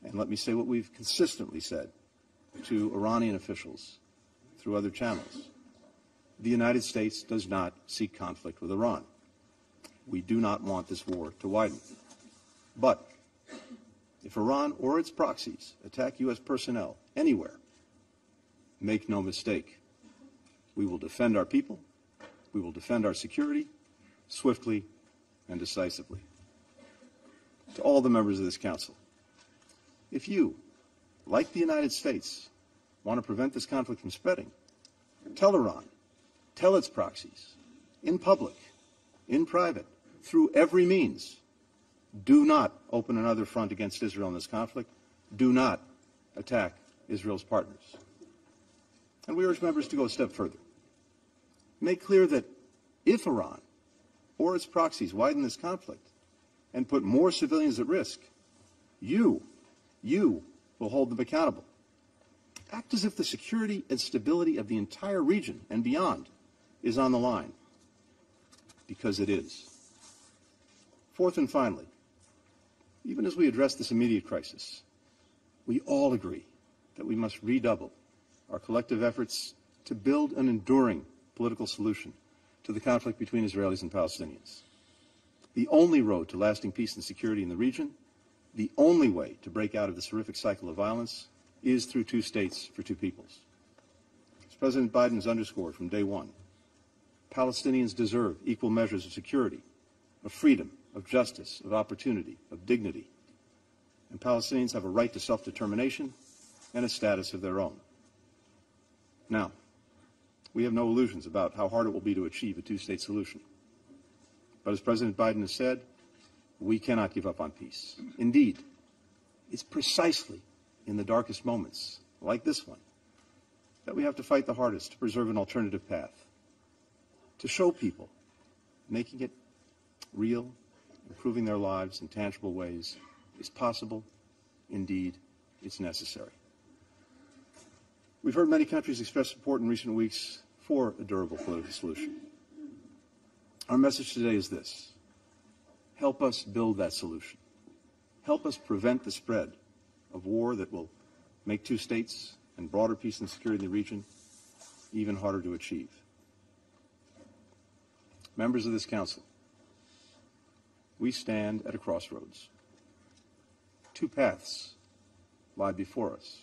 and let me say what we've consistently said to Iranian officials through other channels. The United States does not seek conflict with Iran. We do not want this war to widen. But if Iran or its proxies attack U.S. personnel anywhere, make no mistake, we will defend our people, we will defend our security, swiftly and decisively. To all the members of this Council, if you, like the United States, want to prevent this conflict from spreading, tell Iran, tell its proxies, in public, in private, through every means, do not open another front against Israel in this conflict. Do not attack Israel's partners. And we urge members to go a step further. Make clear that if Iran or its proxies widen this conflict and put more civilians at risk, you will hold them accountable. Act as if the security and stability of the entire region and beyond is on the line, because it is. Fourth and finally, even as we address this immediate crisis, we all agree that we must redouble our collective efforts to build an enduring political solution to the conflict between Israelis and Palestinians. The only road to lasting peace and security in the region, the only way to break out of this horrific cycle of violence, is through two states for two peoples. As President Biden has underscored from day one, Palestinians deserve equal measures of security, of freedom, of justice, of opportunity, of dignity. And Palestinians have a right to self-determination and a status of their own. Now, we have no illusions about how hard it will be to achieve a two-state solution. But as President Biden has said, we cannot give up on peace. Indeed, it's precisely in the darkest moments, like this one, that we have to fight the hardest to preserve an alternative path, to show people making it real, improving their lives in tangible ways is possible. Indeed, it's necessary. We've heard many countries express support in recent weeks for a durable political solution. Our message today is this: help us build that solution. Help us prevent the spread of war that will make two states and broader peace and security in the region even harder to achieve. Members of this Council, we stand at a crossroads. Two paths lie before us.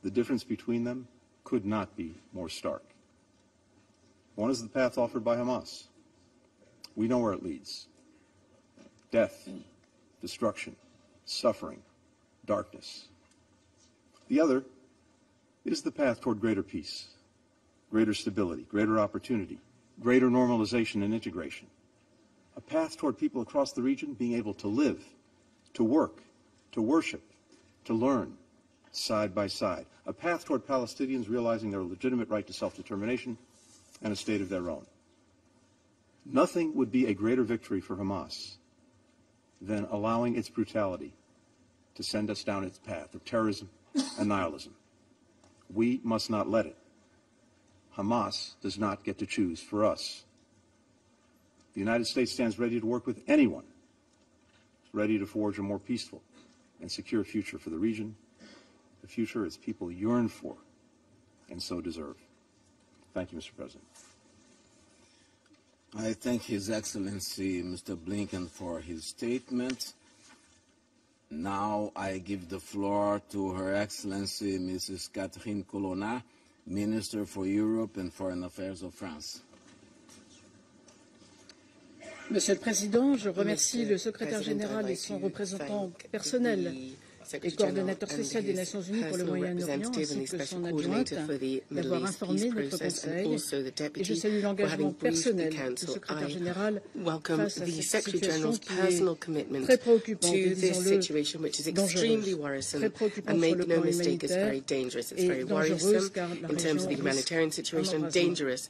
The difference between them could not be more stark. One is the path offered by Hamas. We know where it leads: death, destruction, suffering, darkness. The other is the path toward greater peace, greater stability, greater opportunity, greater normalization and integration. A path toward people across the region being able to live, to work, to worship, to learn, side by side. A path toward Palestinians realizing their legitimate right to self-determination and a state of their own. Nothing would be a greater victory for Hamas than allowing its brutality to send us down its path of terrorism and nihilism. We must not let it. Hamas does not get to choose for us. The United States stands ready to work with anyone ready to forge a more peaceful and secure future for the region, the future its people yearn for and so deserve. Thank you, Mr. President. I thank His Excellency Mr. Blinken for his statement. Now I give the floor to Her Excellency Mrs. Catherine Colonna, Minister for Europe and Foreign Affairs of France. Monsieur le Président, je remercie le secrétaire général et son représentant personnel et coordonnateur spécial des Nations Unies pour le Moyen-Orient, ainsi que son adjointe, d'avoir informé notre Conseil. Et je salue l'engagement personnel du secrétaire général face à cette situation qui est très préoccupante et disons-le dangereuse. Très préoccupante sur le plan humanitaire et dangereuse car la région risque un embrasement.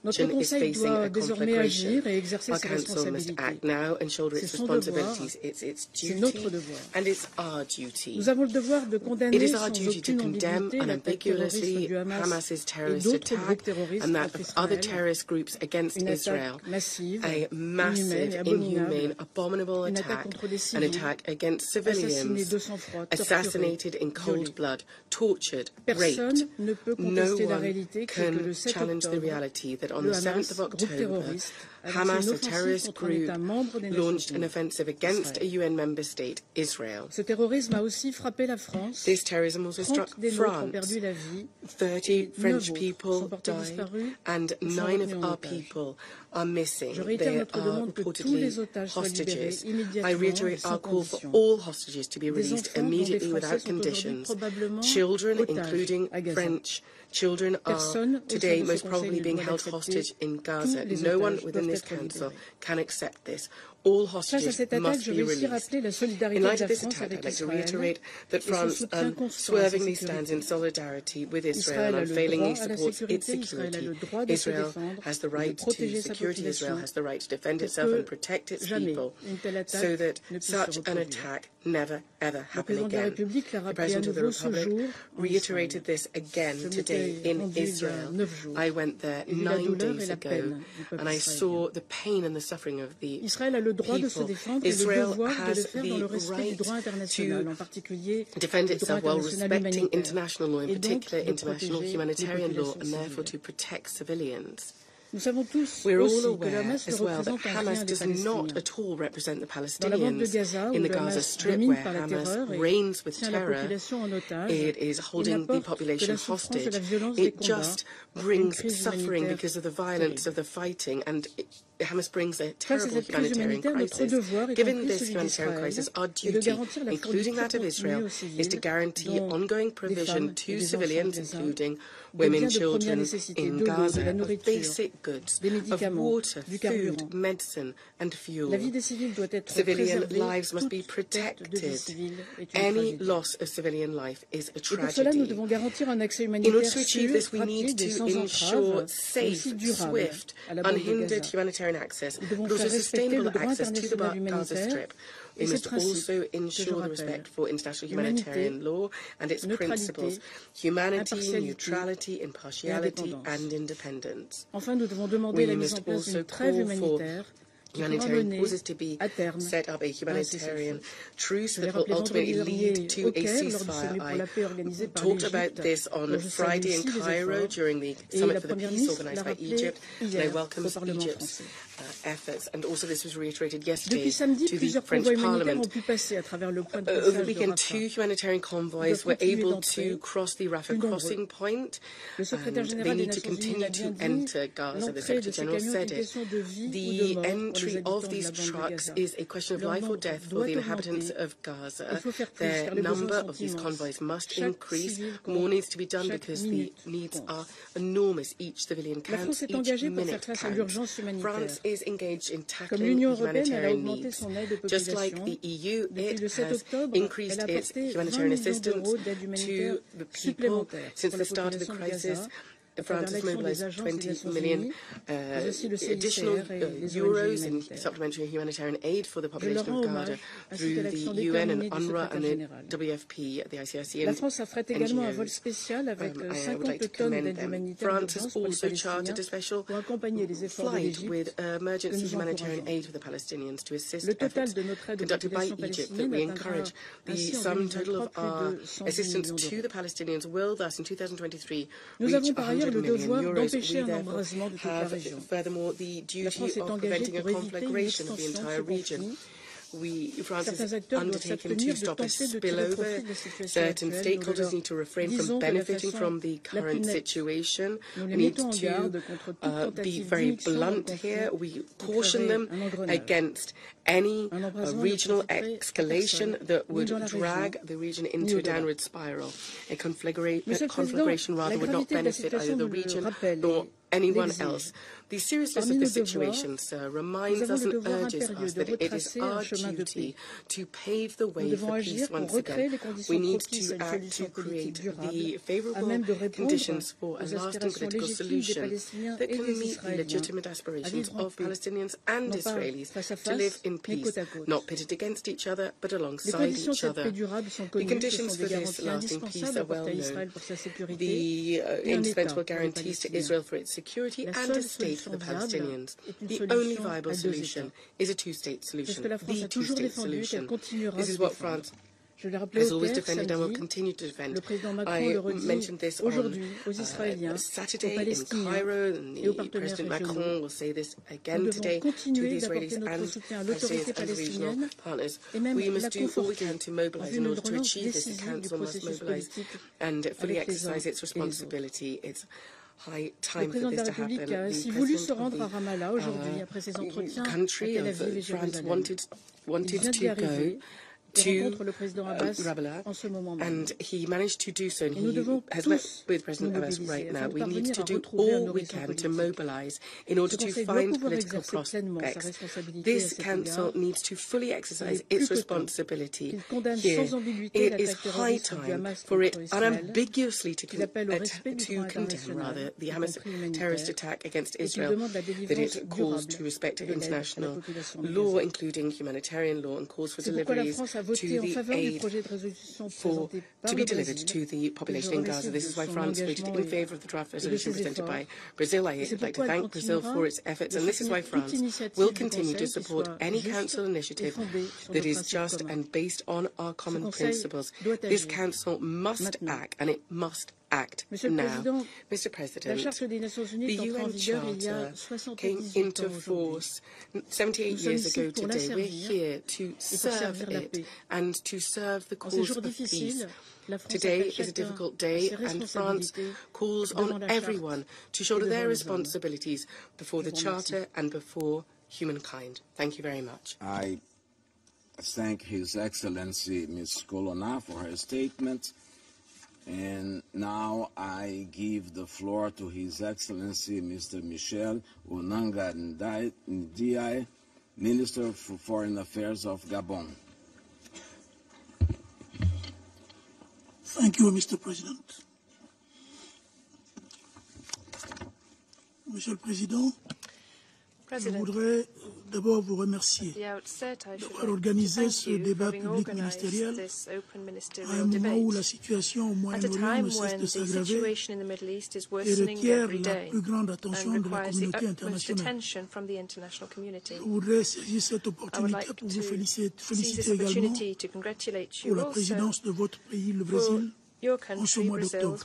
Notre Conseil doit désormais agir et exercer ses responsabilités. C'est son devoir, c'est notre devoir. Nous avons le devoir de condamner sans aucune ambiguïté l'attaque terroriste du Hamas et d'autres groupes terroristes contre Israël, une attaque massive, inhumaine et abominable, une attaque contre des civils, assassinés de sang-froid, torturés, Personne ne peut contester la réalité que le 7 octobre, le Hamas, groupe terroriste, Hamas, a terrorist group, launched an offensive against a UN member state, Israel. Ce terrorisme a aussi frappé la France. This terrorism also struck France. 30 French people died, and 9 of our people are missing. They are reportedly hostages. I reiterate our call for all hostages to be released immediately without conditions. Children, including French children, are today most probably being held hostage in Gaza. No one within this council can accept this. All hostages must be released. In light of this attack, I'd like to reiterate that France unswervingly stands in solidarity with Israel and unfailingly supports its security. Israel has the right to security. Israel has the right to defend itself and protect its people so that such an attack never, ever happen again. The President of the Republic reiterated this again today in Israel. I went there 9 days ago and I saw the pain and the suffering of the people. Israel has the right to defend itself while respecting international law, in particular international humanitarian law, and therefore to protect civilians. We're all aware as well that Hamas does not at all represent the Palestinians. In the Gaza Strip, where Hamas reigns with terror, it is holding the population hostage. It just brings suffering because of the violence of the fighting, and Hamas brings a terrible humanitarian crisis. Given this humanitarian crisis, our duty, including that of Israel, is to guarantee ongoing provision to civilians, including women, children in Gaza, of basic goods, of water, food, medicine, and fuel. Civilian lives must be protected. Any loss of civilian life is a tragedy. In order to achieve this, we need to ensure safe, swift, unhindered humanitarian access, but also sustainable access to the Gaza Strip. We must also ensure the respect for international humanitarian law and its principles: humanity, neutrality, impartiality, and independence. We must also call for humanitarian pauses to be set up, a humanitarian truce that will ultimately lead to a ceasefire. I talked about this on Friday in Cairo during the Summit for the Peace organised by Egypt, and I welcome Egypt's efforts. And also this was reiterated yesterday to the French Parliament. Over the weekend, 2 humanitarian convoys were able to cross the Rafah crossing point, and they need to continue to enter Gaza. The Secretary General said it. The entry of these trucks is a question of life or death for the inhabitants of Gaza. The number of these convoys must increase. More needs to be done because the needs are enormous. Each civilian counts, each minute counts. France is engaged in tackling humanitarian needs. Just like the EU, it has increased its humanitarian assistance to the people since the start of the crisis. France has mobilised 20 million additional euros in supplementary humanitarian aid for the population of Gaza through the UN and UNRWA and the WFP, the ICRC and NGOs. I would like to commend them. France has also chartered a special flight with emergency humanitarian aid for the Palestinians to assist efforts conducted by Egypt that we encourage. The sum total of our assistance to the Palestinians will thus in 2023 reach 100 million euros. We therefore have furthermore the duty of preventing a conflagration of the entire region. France is undertaken to stop a spillover. Certain stakeholders need to refrain from benefiting from the current situation. We need to be very blunt here. We caution them against any regional escalation that would drag the region into a downward spiral. A conflagration rather would not benefit either the region nor anyone else. The seriousness of the situation, sir, reminds us and urges us that it is our duty to pave the way for peace once again. We need to act to create the favourable conditions for a lasting political solution that can meet the legitimate aspirations of Palestinians and Israelis to live in peace, not pitted against each other, but alongside each other. The conditions for this lasting peace are well known. The indispensable guarantees to Israel for its security and a state for the Palestinians. The only viable solution is a two-state solution, the two-state solution. This is what France has always defended and will continue to defend. I mentioned this on Saturday in Cairo, and President Macron will say this again today to the Israelis and Palestinians and regional partners. We must do all we can to mobilise in order to achieve this. The Council must mobilise and fully exercise its responsibility. It's high time for this to happen. The country of France wanted to go to Ramallah, and he managed to do so, and he has met with President Hamas right now. We need to do all we can to mobilise in order to find political prospects. This Council needs to fully exercise its responsibility here. It is high time for it unambiguously to condemn the Hamas terrorist attack against Israel, that it calls to respect international law, including humanitarian law, and calls for deliveries to the aid to be delivered to the population in Gaza. This is why France voted in favour of the draft resolution presented by Brazil. I would like to thank Brazil for its efforts, and this is why France will continue to support any Council initiative that is just and based on our common principles. This Council must act, and it must act now. Mr. President, the UN Charter came into force 78 years ago today. We're here to serve it and to serve the cause of peace. Today is a difficult day, and France calls on everyone to shoulder their responsibilities before the Charter and before humankind. Thank you very much. I thank His Excellency Ms. Colonna for her statement. And now I give the floor to His Excellency Mr. Michel Onanga Ndiaye, Minister for Foreign Affairs of Gabon. Thank you, Mr. President. Monsieur le Président, je voudrais d'abord vous remercier d'avoir organisé ce débat public ministériel à un moment où la situation au Moyen-Orient ne cesse de s'aggraver et requiert la plus grande attention de la communauté internationale. Je voudrais saisir cette opportunité pour vous féliciter également pour la présidence de votre pays, le Brésil, en ce mois d'octobre.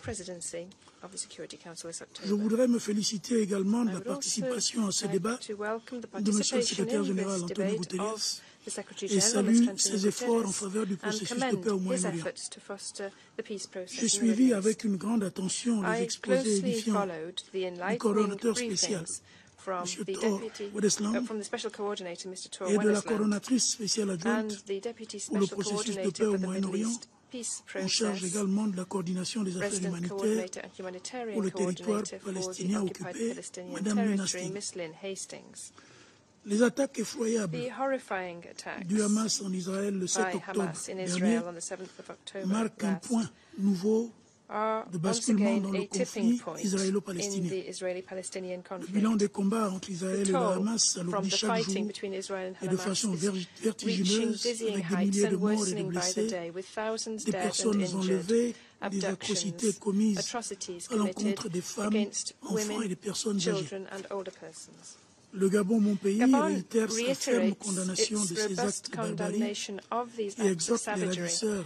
Je voudrais me féliciter également de la participation à ce débat de M. le secrétaire général Antonio Guterres et salue ses efforts en faveur du processus de paix au Moyen-Orient. J'ai suivi avec une grande attention les exposés édifiants du coordonnateur spécial, M. Thor Wedeslam, et de la coordonnatrice spéciale adjointe pour le processus de paix au Moyen-Orient, en charge également de la coordination des affaires humanitaires pour le territoire palestinien occupé, Mme Lynn Hastings. Les attaques effroyables du Hamas en Israël le 7 octobre dernier marquent un point nouveau de basculement dans le conflit israélo-palestinien. Le bilan des combats entre Israël et le Hamas alourdit chaque jour et de façon vertigineuse, avec des milliers de morts et de blessés, des personnes enlevées, des atrocités commises à l'encontre des femmes, enfants et des personnes âgées. Le Gabon, mon pays, réitère sa ferme condamnation de ces actes de barbarie et exhorte les ravisseurs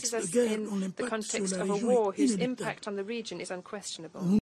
places us in the context of a war whose impact on the region is unquestionable.